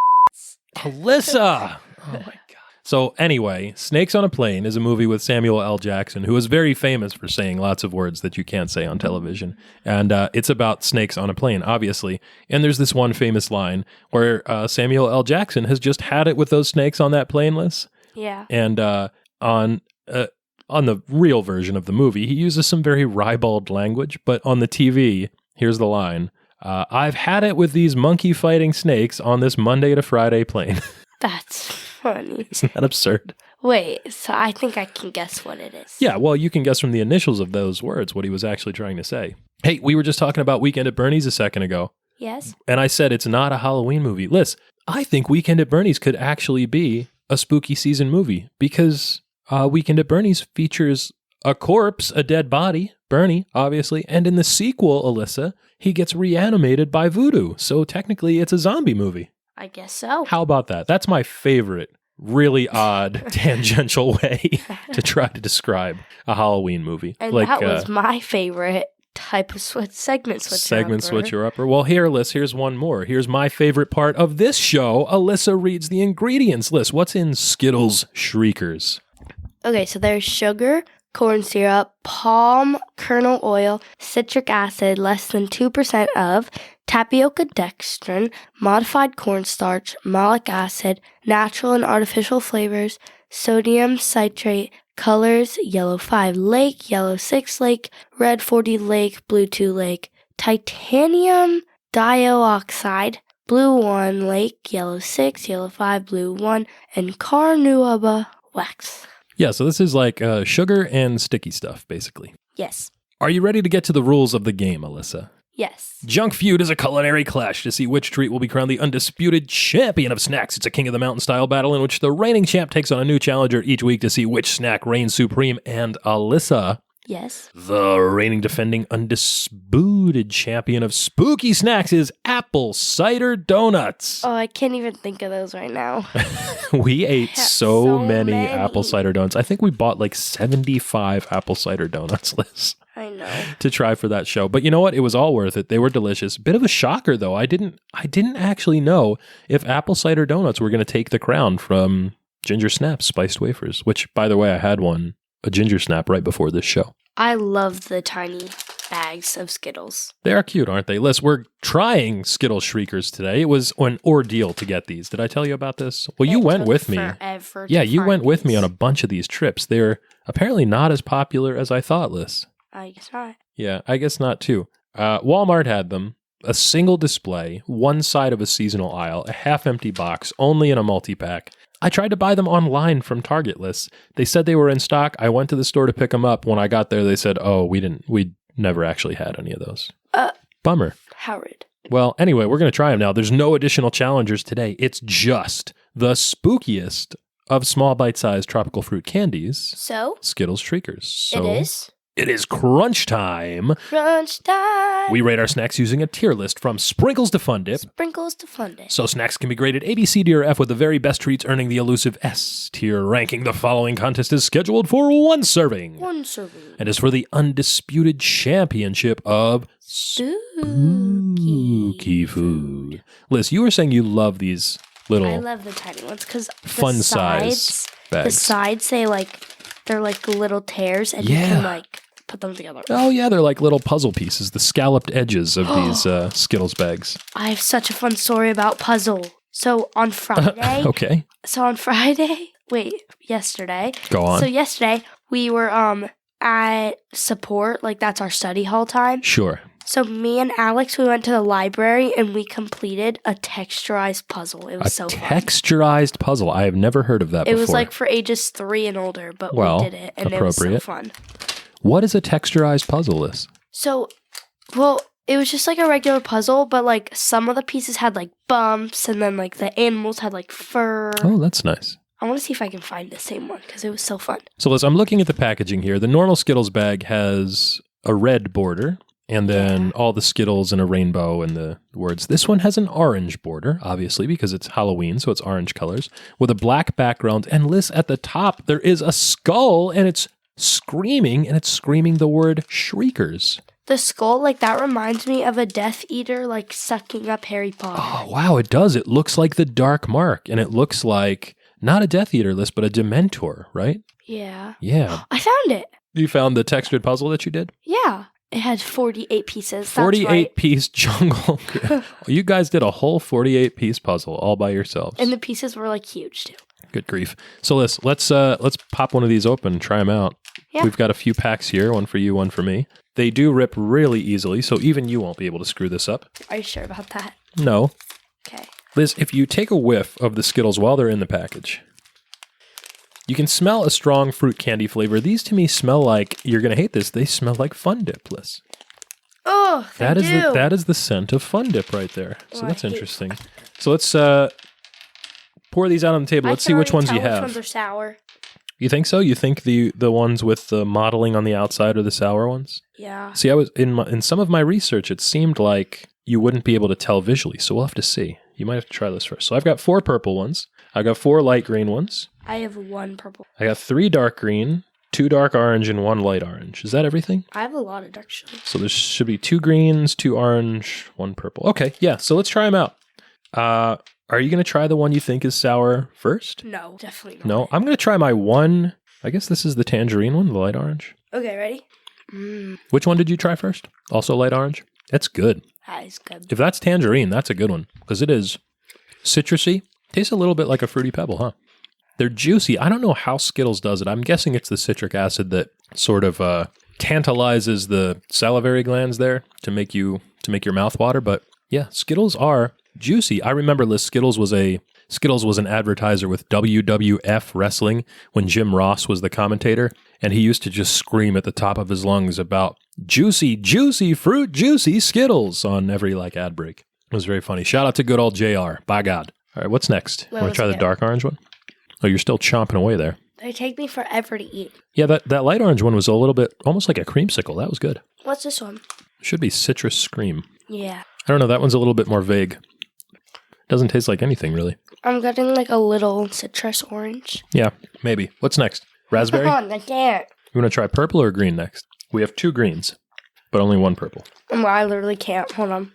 Alyssa! Oh, my God. So anyway, Snakes on a Plane is a movie with Samuel L. Jackson, who is very famous for saying lots of words that you can't say on television. And it's about snakes on a plane, obviously. And there's this one famous line where Samuel L. Jackson has just had it with those snakes on that plane, Liz. Yeah. And on the real version of the movie, he uses some very ribald language. But on the TV, here's the line. "I've had it with these monkey fighting snakes on this Monday to Friday plane." That's funny. Isn't that absurd? Wait, so I think I can guess what it is. Yeah, well, you can guess from the initials of those words what he was actually trying to say. Hey, we were just talking about Weekend at Bernie's a second ago. Yes. And I said it's not a Halloween movie. Liz, I think Weekend at Bernie's could actually be a spooky season movie because Weekend at Bernie's features a corpse, a dead body, Bernie, obviously, and in the sequel, Alyssa, he gets reanimated by voodoo. So technically, it's a zombie movie. I guess so. How about that? That's my favorite, really odd, tangential way to try to describe a Halloween movie. And that was my favorite type of segment switcher. Segment switcher upper. Well, here, Liz, here's one more. Here's my favorite part of this show. Alyssa reads the ingredients list. What's in Skittles Shriekers? Okay, so there's sugar, corn syrup, palm kernel oil, citric acid, less than 2% of, tapioca dextrin, modified cornstarch, malic acid, natural and artificial flavors, sodium citrate, colors, yellow 5 lake, yellow 6 lake, red 40 lake, blue 2 lake, titanium dioxide, blue 1 lake, yellow 6, yellow 5, blue 1, and carnauba wax. Yeah, so this is like sugar and sticky stuff, basically. Yes. Are you ready to get to the rules of the game, Alyssa? Yes. Junk Feud is a culinary clash to see which treat will be crowned the undisputed champion of snacks. It's a king of the mountain style battle in which the reigning champ takes on a new challenger each week to see which snack reigns supreme. And Alyssa, yes, the reigning defending undisputed champion of spooky snacks is apple cider donuts. Oh, I can't even think of those right now. We ate so many apple cider donuts. I think we bought like 75 apple cider donuts, Liz. I know. To try for that show. But you know what? It was all worth it. They were delicious. Bit of a shocker, though. I didn't actually know if apple cider donuts were going to take the crown from Ginger Snaps spiced wafers, which, by the way, I had a ginger snap right before this show. I love the tiny bags of Skittles. They are cute, aren't they? Liz, we're trying Skittles Shriekers today. It was an ordeal to get these. Did I tell you about this? Well, you went with me. Yeah, you went with me on a bunch of these trips. They're apparently not as popular as I thought, Liz. I guess not. Yeah, I guess not too. Walmart had them. A single display, one side of a seasonal aisle, a half-empty box, only in a multi-pack. I tried to buy them online from Target lists. They said they were in stock. I went to the store to pick them up. When I got there, they said, "Oh, we never actually had any of those." Bummer. How rude. Well, anyway, we're going to try them now. There's no additional challengers today. It's just the spookiest of small bite-sized tropical fruit candies. So? Skittles Shriekers. So it is? It is crunch time. Crunch time. We rate our snacks using a tier list from sprinkles to fun dip. Sprinkles to fun dip. So snacks can be graded A, B, C, D, or F, with the very best treats earning the elusive S tier ranking. The following contest is scheduled for one serving. One serving. And is for the undisputed championship of spooky food. Liz, you were saying you love these little I love the tiny ones because fun size bags. The sides, they're like little tears, and you can put them together. Oh yeah, they're like little puzzle pieces, the scalloped edges of these Skittles bags. I have such a fun story about puzzle. So on Friday, yesterday. Go on. So yesterday we were at support, like that's our study hall time. Sure. So me and Alex, we went to the library and we completed a texturized puzzle. It was so fun. Texturized puzzle. I have never heard of that before. It was like for ages 3 and older, but we did it and it was so fun. What is a texturized puzzle, Liz? So, it was just like a regular puzzle, but like some of the pieces had like bumps and then like the animals had like fur. Oh, that's nice. I want to see if I can find the same one because it was so fun. So, Liz, I'm looking at the packaging here. The normal Skittles bag has a red border and then all the Skittles in a rainbow and the words. This one has an orange border, obviously, because it's Halloween, so it's orange colors, with a black background. And Liz, at the top, there is a skull and it's screaming the word Shriekers. The skull, like that reminds me of a Death Eater, like sucking up Harry Potter. Oh, wow, it does. It looks like the Dark Mark, and it looks like not a Death Eater list, but a Dementor, right? Yeah. Yeah. I found it. You found the textured puzzle that you did? Yeah. It had 48 pieces. 48-piece jungle. You guys did a whole 48-piece puzzle all by yourselves. And the pieces were like huge too. Good grief. So let's pop one of these open and try them out. Yeah. We've got a few packs here, one for you, one for me. They do rip really easily, so even you won't be able to screw this up. Are you sure about that? No. Okay. Liz, if you take a whiff of the Skittles while they're in the package, you can smell a strong fruit candy flavor. These to me smell like, you're going to hate this, they smell like Fun Dip, Liz. Oh, that is the scent of Fun Dip right there. So that's interesting. So let's pour these out on the table. Let's see which ones you have. Which ones are sour. You think so? You think the ones with the modeling on the outside are the sour ones? Yeah. See, I was in some of my research, it seemed like you wouldn't be able to tell visually. So we'll have to see. You might have to try this first. So I've got 4 purple ones. I've got 4 light green ones. I have 1 purple. I got 3 dark green, 2 dark orange, and 1 light orange. Is that everything? I have a lot of dark shades. So there should be 2 greens, 2 orange, 1 purple. Okay, yeah. So let's try them out. Are you going to try the one you think is sour first? No, definitely not. No, I'm going to try my one. I guess this is the tangerine one, the light orange. Okay, ready? Which one did you try first? Also light orange? That's good. That is good. If that's tangerine, that's a good one because it is citrusy. Tastes a little bit like a Fruity Pebble, huh? They're juicy. I don't know how Skittles does it. I'm guessing it's the citric acid that sort of tantalizes the salivary glands there to make your mouth water. But yeah, Skittles are juicy. I remember Liz, Skittles was an advertiser with WWF Wrestling when Jim Ross was the commentator, and he used to just scream at the top of his lungs about juicy, juicy fruit, juicy Skittles on every ad break. It was very funny. Shout out to good old JR. By God. All right, what's next? Want to try the dark orange one? Oh, you're still chomping away there. They take me forever to eat. Yeah, that light orange one was a little bit almost like a creamsicle. That was good. What's this one? Should be citrus scream. Yeah. I don't know. That one's a little bit more vague. Doesn't taste like anything, really. I'm getting a little citrus orange. Yeah, maybe. What's next? Raspberry? Come on, I can't. You want to try purple or green next? We have 2 greens, but only 1 purple. I literally can't. Hold on.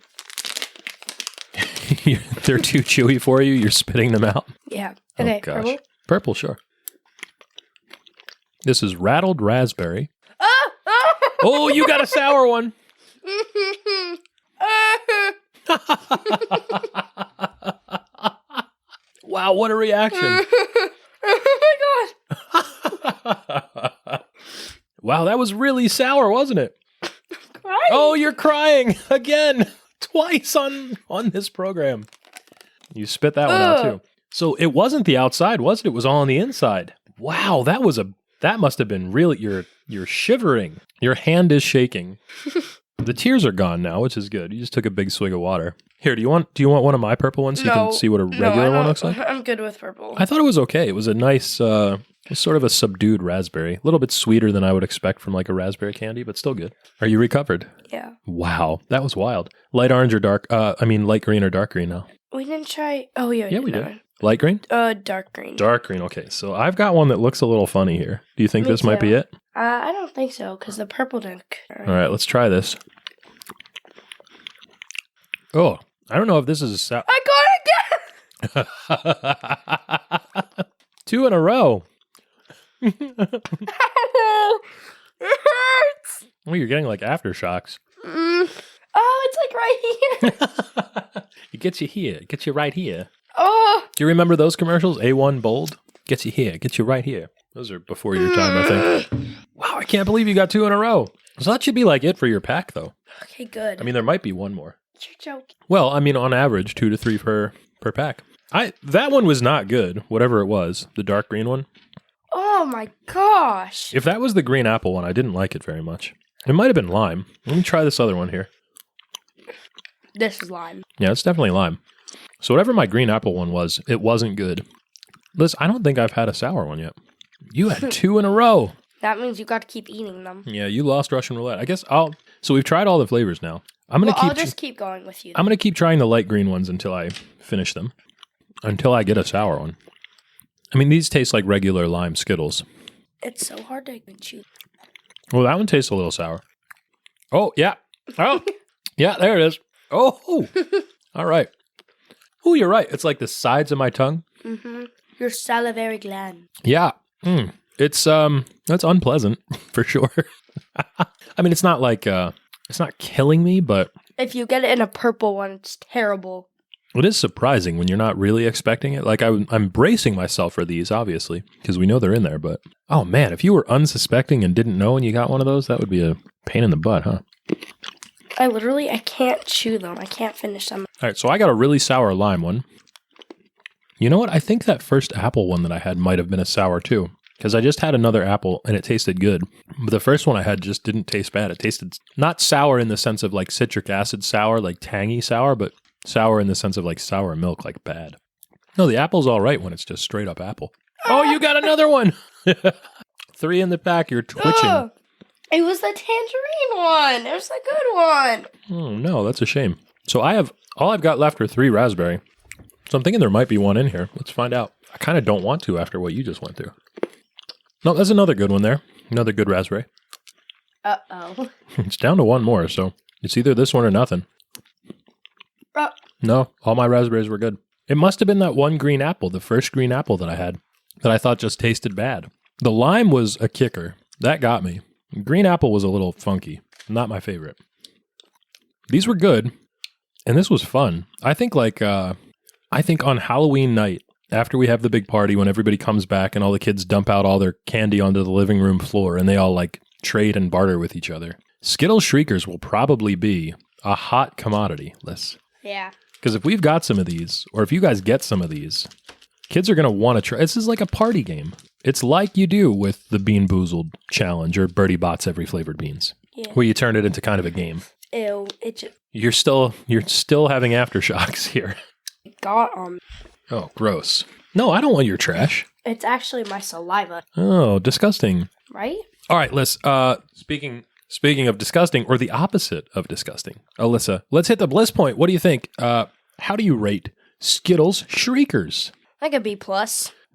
They're too chewy for you? You're spitting them out? Yeah. Okay, oh, gosh. purple? Purple, sure. This is rattled raspberry. Oh, you got a sour one. Wow, what a reaction. Oh my god. Wow, that was really sour, wasn't it? Crying. Oh, you're crying again. Twice on this program. You spit that one out too. So it wasn't the outside, was it? It was all on the inside. Wow, that must have been really, you're shivering. Your hand is shaking. The tears are gone now, which is good. You just took a big swig of water. Here, do you want one of my purple ones so you can see what a regular one looks like? I'm good with purple. I thought it was okay. It was a nice, sort of a subdued raspberry. A little bit sweeter than I would expect from like a raspberry candy, but still good. Are you recovered? Yeah. Wow, that was wild. Light orange or light green or dark green now? We didn't try. Oh, yeah. Yeah, we did. Light green? Dark green. Dark green. Okay, so I've got one that looks a little funny here. Do you think Me this might be too. it? I don't think so, because the purple didn't. All right, let's try this. Oh, I don't know if this is a I got it again! 2 in a row. It hurts! Oh, you're getting like aftershocks. Oh, it's like right here. It gets you here. It gets you right here. Oh. Do you remember those commercials? A1 Bold? Gets you here. Gets you right here. Those are before your time, I think. Wow, I can't believe you got 2 in a row. So that should be like it for your pack, though. Okay, good. I mean, there might be one more. You're joking. Well, I mean, on average, 2 to 3 per pack. That one was not good, whatever it was, the dark green one. Oh my gosh. If that was the green apple one, I didn't like it very much. It might have been lime. Let me try this other one here. This is lime. Yeah, it's definitely lime. So whatever my green apple one was, it wasn't good. Liz, I don't think I've had a sour one yet. You had 2 in a row. That means you got to keep eating them. Yeah, you lost Russian roulette. I guess so we've tried all the flavors now. I'll just keep going with you. I'm going to keep trying the light green ones until I finish them. Until I get a sour one. I mean, these taste like regular lime Skittles. It's so hard to even chew. Well, that one tastes a little sour. Oh, yeah. Oh, yeah, there it is. Oh, all right. Oh, you're right. It's like the sides of my tongue. Mm-hmm. Your salivary gland. Yeah. It's that's unpleasant for sure. I mean, it's not like it's not killing me, but If you get it in a purple one, it's terrible. it is surprising when you're not really expecting it. Like I'm bracing myself for these, obviously, because we know they're in there. But oh man, if you were unsuspecting and didn't know and you got one of those, that would be a pain in the butt, huh? I can't chew them. I can't finish them. All right, so I got a really sour lime one. You know what? I think that first apple one that I had might have been a sour too, because I just had another apple and it tasted good. But the first one I had just didn't taste bad. It tasted not sour in the sense of like citric acid sour, like tangy sour, but sour in the sense of like sour milk, like bad. No, the apple's all right when it's just straight up apple. Oh, you got another one. 3 in the pack. You're twitching. Ugh. It was the tangerine one. It was a good one. Oh, no, that's a shame. So all I've got left are 3 raspberry. So I'm thinking there might be one in here. Let's find out. I kind of don't want to after what you just went through. No, there's another good one there. Another good raspberry. Uh-oh. It's down to one more, so it's either this one or nothing. No, all my raspberries were good. It must have been that one green apple, the first green apple that I had, that I thought just tasted bad. The lime was a kicker. That got me. Green apple was a little funky. Not my favorite. These were good, and this was fun. I think on Halloween night, after we have the big party, when everybody comes back and all the kids dump out all their candy onto the living room floor and they all like trade and barter with each other, Skittles Shriekers will probably be a hot commodity, Liz. Yeah. Because if we've got some of these, or if you guys get some of these, kids are going to want to try. This is like a party game. It's like you do with the Bean Boozled challenge or Birdie Bots Every Flavored Beans, where you turn it into kind of a game. Ew. You're still having aftershocks here. Got Oh, gross. No, I don't want your trash. It's actually my saliva. Oh, disgusting. Right? All right, Liz. Speaking of disgusting, or the opposite of disgusting, Alyssa, let's hit the bliss point. What do you think? How do you rate Skittles Shriekers? Like a B+.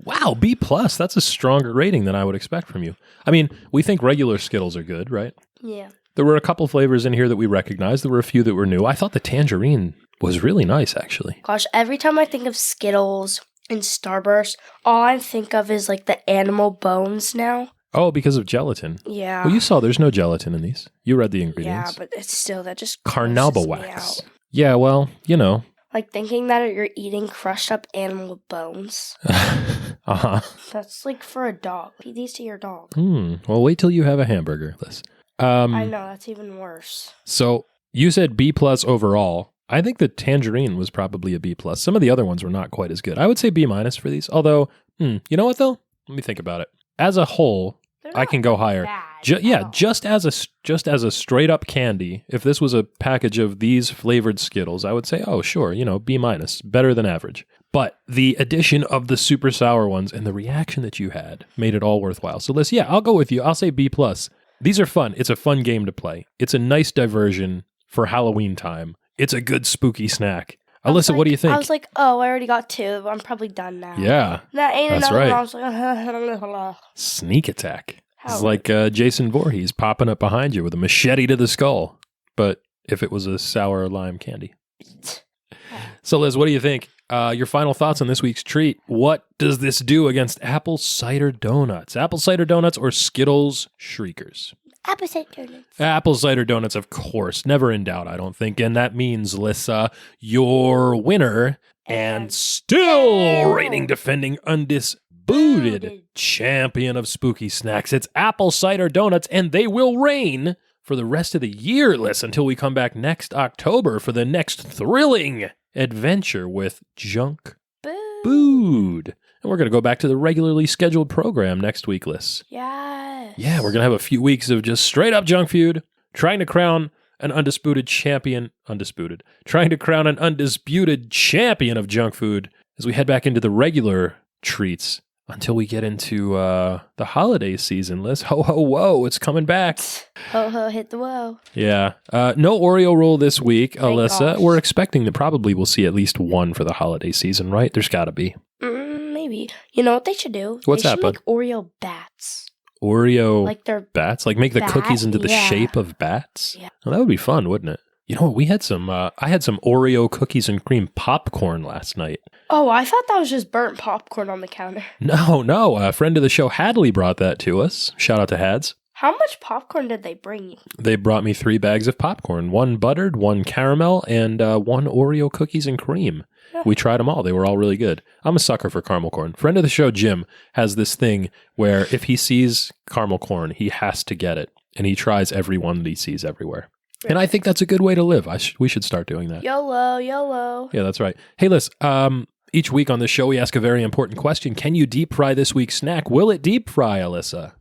Wow, B+. That's a stronger rating than I would expect from you. I mean, we think regular Skittles are good, right? Yeah. There were a couple flavors in here that we recognized. There were a few that were new. I thought the tangerine was really nice, actually. Gosh, every time I think of Skittles and Starburst, all I think of is like the animal bones now. Oh, because of gelatin. Yeah. Well, you saw there's no gelatin in these. You read the ingredients. Yeah, but it's still, that just Carnauba grosses me wax. out. Yeah, well, Like thinking that you're eating crushed up animal bones. uh-huh. That's like for a dog. Feed these to your dog. Well, wait till you have a hamburger, Liz. I know, that's even worse. So you said B+ overall. I think the tangerine was probably a B+. Some of the other ones were not quite as good. I would say B- for these. Although, you know what though? Let me think about it. As a whole, I can go higher. Just as a straight up candy. If this was a package of these flavored Skittles, I would say, oh sure, B-, better than average. But the addition of the super sour ones and the reaction that you had made it all worthwhile. So Liz, I'll go with you. I'll say B+. These are fun. It's a fun game to play. It's a nice diversion for Halloween time. It's a good spooky snack. Alyssa, what do you think? I was like, oh, I already got 2. I'm probably done now. Yeah, That ain't that's another right. one. I was like, Sneak attack. It's like Jason Voorhees popping up behind you with a machete to the skull. But if it was a sour lime candy. So Liz, what do you think? Your final thoughts on this week's treat. What does this do against apple cider donuts? Apple cider donuts or Skittles Shriekers? Apple cider donuts. Apple cider donuts, of course. Never in doubt, I don't think. And that means, Lissa, your winner and still reigning, defending, undisputed champion of spooky snacks. It's apple cider donuts, and they will reign for the rest of the year, Liz, until we come back next October for the next thrilling adventure with Junk Food. And we're going to go back to the regularly scheduled program next week, Liz. Yes. Yeah, we're going to have a few weeks of just straight up junk food, trying to crown an undisputed champion of junk food as we head back into the regular treats until we get into the holiday season, Liz. Ho, ho, whoa, it's coming back. Ho, ho, hit the whoa. Yeah. No Oreo roll this week, Thank Alyssa. gosh. We're expecting that probably we'll see at least one for the holiday season, right? There's got to be. Maybe. You know what they should do? What's they that, should bud? make Oreo bats. Oreo Like they're bats? Like make the cookies into the shape of bats? Yeah. Well, that would be fun, wouldn't it? You know what? We had some, I had some Oreo cookies and cream popcorn last night. Oh, I thought that was just burnt popcorn on the counter. No. A friend of the show, Hadley, brought that to us. Shout out to Hads. How much popcorn did they bring you? They brought me 3 bags of popcorn, 1 buttered, 1 caramel, and 1 Oreo cookies and cream. Yeah. We tried them all. They were all really good. I'm a sucker for caramel corn. Friend of the show, Jim, has this thing where if he sees caramel corn, he has to get it. And he tries every one that he sees everywhere. And I think that's a good way to live. We should start doing that. YOLO, YOLO. Yeah, that's right. Hey, Liz, each week on this show, we ask a very important question. Can you deep fry this week's snack? Will it deep fry, Alyssa?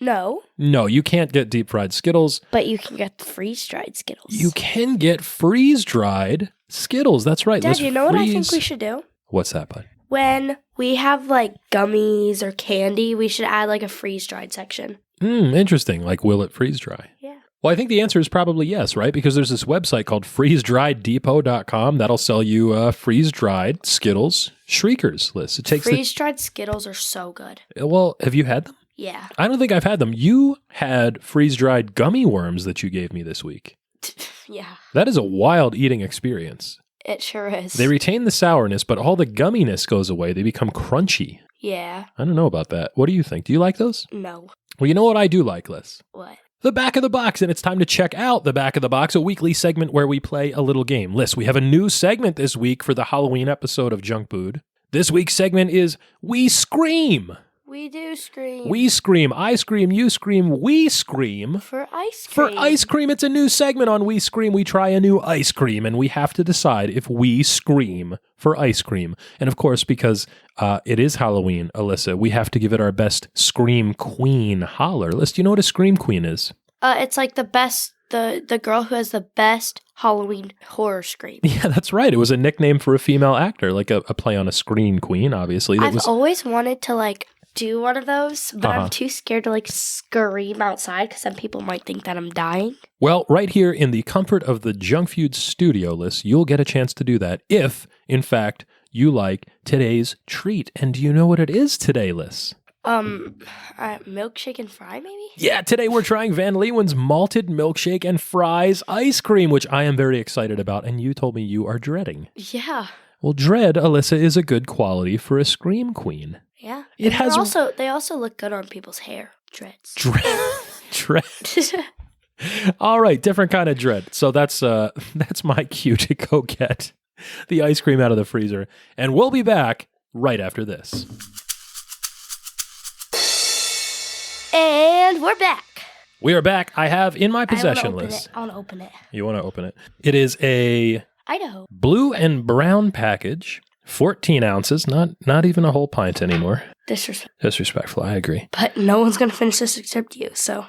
No. No, you can't get deep fried Skittles. But you can get the freeze-dried Skittles. You can get freeze-dried Skittles. That's right. Dad, Let's you know what I think we should do? What's that, bud? When we have like gummies or candy, we should add like a freeze-dried section. Interesting. Like, will it freeze dry? Yeah. Well, I think the answer is probably yes, right? Because there's this website called freezedrieddepot.com that'll sell you freeze-dried Skittles Shriekers, Liz. It takes Freeze-dried Skittles are so good. Well, have you had them? Yeah. I don't think I've had them. You had freeze-dried gummy worms that you gave me this week. Yeah. That is a wild eating experience. It sure is. They retain the sourness, but all the gumminess goes away. They become crunchy. Yeah. I don't know about that. What do you think? Do you like those? No. Well, you know what I do like, Liz? What? The Back of the Box, and it's time to check out The Back of the Box, a weekly segment where we play a little game. Liz, we have a new segment this week for the Halloween episode of Junk Food. This week's segment is We Scream. We do scream. We scream. I scream. You scream. We scream. For ice cream. For ice cream, it's a new segment on We Scream. We try a new ice cream, and we have to decide if we scream for ice cream. And of course, because it is Halloween, Alyssa, we have to give it our best Scream Queen holler. Alyssa, do you know what a Scream Queen is? It's like the best, the girl who has the best Halloween horror scream. Yeah, that's right. It was a nickname for a female actor, like a play on a Scream Queen, obviously. I've always wanted to like do one of those, but Uh-huh. I'm too scared to like scream outside because some people might think that I'm dying. Well, right here in the comfort of the Junk Feud studio, Liz, you'll get a chance to do that if, in fact, you like today's treat. And do you know what it is today, Liz? Milkshake and fry, maybe? Yeah, today we're trying Van Leeuwen's malted milkshake and fries ice cream, which I am very excited about, and you told me you are dreading. Yeah. Well, dread, Alyssa, is a good quality for a Scream Queen. Yeah. It has they also look good on people's hair. Dreads. Dread. All right, different kind of dread. So that's my cue to go get the ice cream out of the freezer. And we'll be back right after this. And we're back. We are back. I have in my possession list. I want to open it. You want to open it? It is a Idaho blue and brown package, 14 ounces, not even a whole pint anymore. Disrespectful, I agree. But no one's going to finish this except you, so.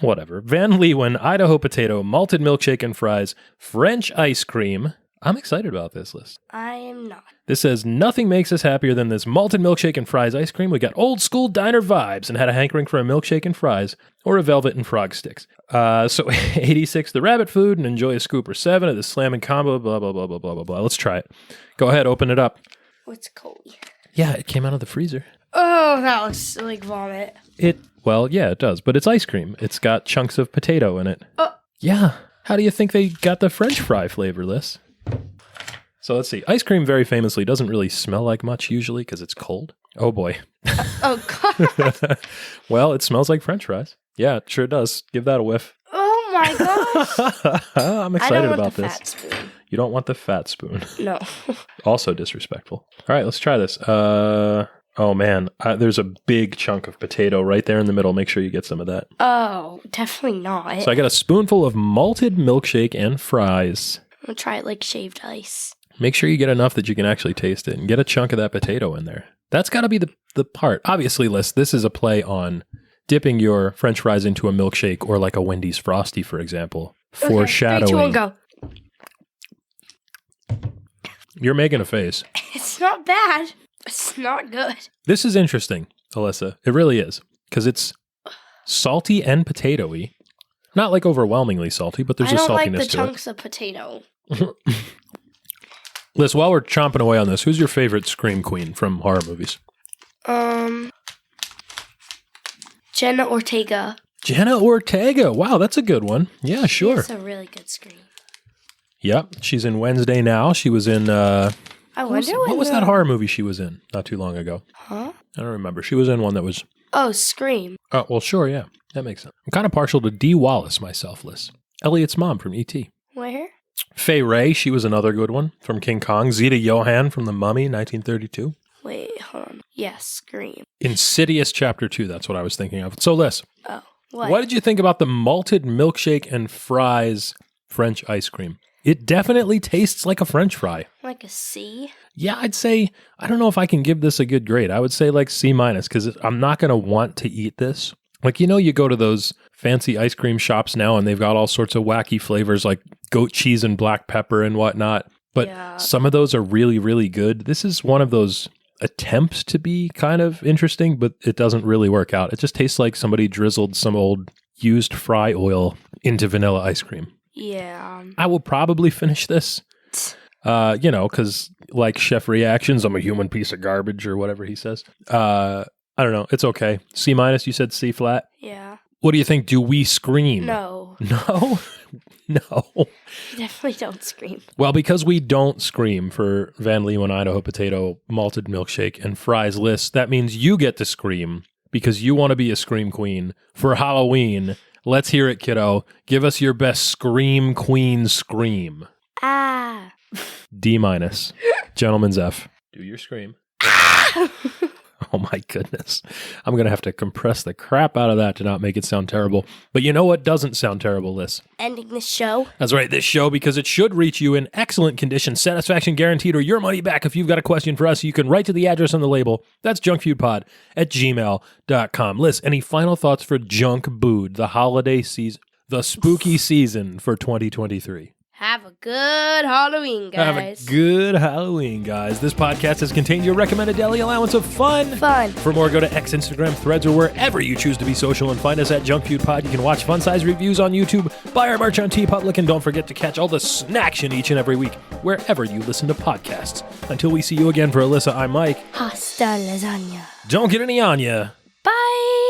Whatever. Van Leeuwen, Idaho potato, malted milkshake and fries, French ice cream. I'm excited about this list. I am not. This says, nothing makes us happier than this malted milkshake and fries ice cream. We got old school diner vibes and had a hankering for a milkshake and fries or a velvet and frog sticks. So 86, the rabbit food, and enjoy a scoop or 7 of the slamming combo, blah, blah, blah, blah, blah, blah, blah. Let's try it. Go ahead, open it up. What's cold? Yeah, it came out of the freezer. Oh, that looks like vomit. Well, yeah, it does, but it's ice cream. It's got chunks of potato in it. Oh. Yeah. How do you think they got the French fry flavor, Liz? So let's see. Ice cream very famously doesn't really smell like much usually because it's cold. Oh, boy. Oh, God. Well, it smells like French fries. Yeah, it sure does. Give that a whiff. Oh, my gosh. I'm excited about this. Fat spoon. You don't want the fat spoon. No. Also disrespectful. All right, let's try this. Oh, man. There's a big chunk of potato right there in the middle. Make sure you get some of that. Oh, definitely not. So I got a spoonful of malted milkshake and fries. I'm going to try it like shaved ice. Make sure you get enough that you can actually taste it and get a chunk of that potato in there. That's got to be the part. Obviously, Liz, this is a play on dipping your French fries into a milkshake or like a Wendy's Frosty, for example. Foreshadowing. 3, 2, 1, go. You're making a face. It's not bad. It's not good. This is interesting, Alyssa. It really is. Because it's salty and potatoey. Not like overwhelmingly salty, but there's a saltiness to it. I don't like the chunks of potato. Liz, while we're chomping away on this, who's your favorite scream queen from horror movies? Jenna Ortega. Jenna Ortega. Wow, that's a good one. Yeah, sure. It's a really good scream. Yep, she's in Wednesday Now. She was in... what was that horror movie she was in not too long ago? Huh? I don't remember. She was in one that was... Oh, Scream. Oh, well, sure, yeah. That makes sense. I'm kind of partial to Dee Wallace myself, Liz. Elliot's mom from E.T. Where? Fay Wray, she was another good one from King Kong. Zeta Johann from The Mummy, 1932. Wait, hold on. Yes, Scream. Insidious Chapter 2, that's what I was thinking of. So, Liz, what did you think about the malted milkshake and fries French ice cream? It definitely tastes like a French fry. Like a C? Yeah, I'd say, I don't know if I can give this a good grade. I would say like C-, because I'm not going to want to eat this. Like, you go to those fancy ice cream shops now and they've got all sorts of wacky flavors like goat cheese and black pepper and whatnot. But some of those are really, really good. This is one of those attempts to be kind of interesting, but it doesn't really work out. It just tastes like somebody drizzled some old used fry oil into vanilla ice cream. Yeah. I will probably finish this, because like Chef Reactions, I'm a human piece of garbage or whatever he says. I don't know. It's okay. C-, you said C flat? Yeah. What do you think? Do we scream? No. No? No. You definitely don't scream. Well, because we don't scream for Van Leeuwen Idaho potato, malted milkshake, and fries list, that means you get to scream because you want to be a scream queen for Halloween. Let's hear it, kiddo. Give us your best scream queen scream. Ah. D-. Gentleman's F. Do your scream. Oh my goodness. I'm going to have to compress the crap out of that to not make it sound terrible. But you know what doesn't sound terrible, Liz? Ending this show. That's right, this show, because it should reach you in excellent condition, satisfaction guaranteed, or your money back. If you've got a question for us, you can write to the address on the label. That's junkfeudpod@gmail.com. Liz, any final thoughts for Junk Food, the holiday season, the spooky season for 2023? Have a good Halloween, guys. Have a good Halloween, guys. This podcast has contained your recommended daily allowance of fun. For more, go to X, Instagram, Threads, or wherever you choose to be social and find us at Junk Feud Pod. You can watch fun-size reviews on YouTube, buy our merch on TeePublic, and don't forget to catch all the snaction each and every week, wherever you listen to podcasts. Until we see you again, for Alyssa, I'm Mike. Hasta lasagna. Don't get any on ya. Bye.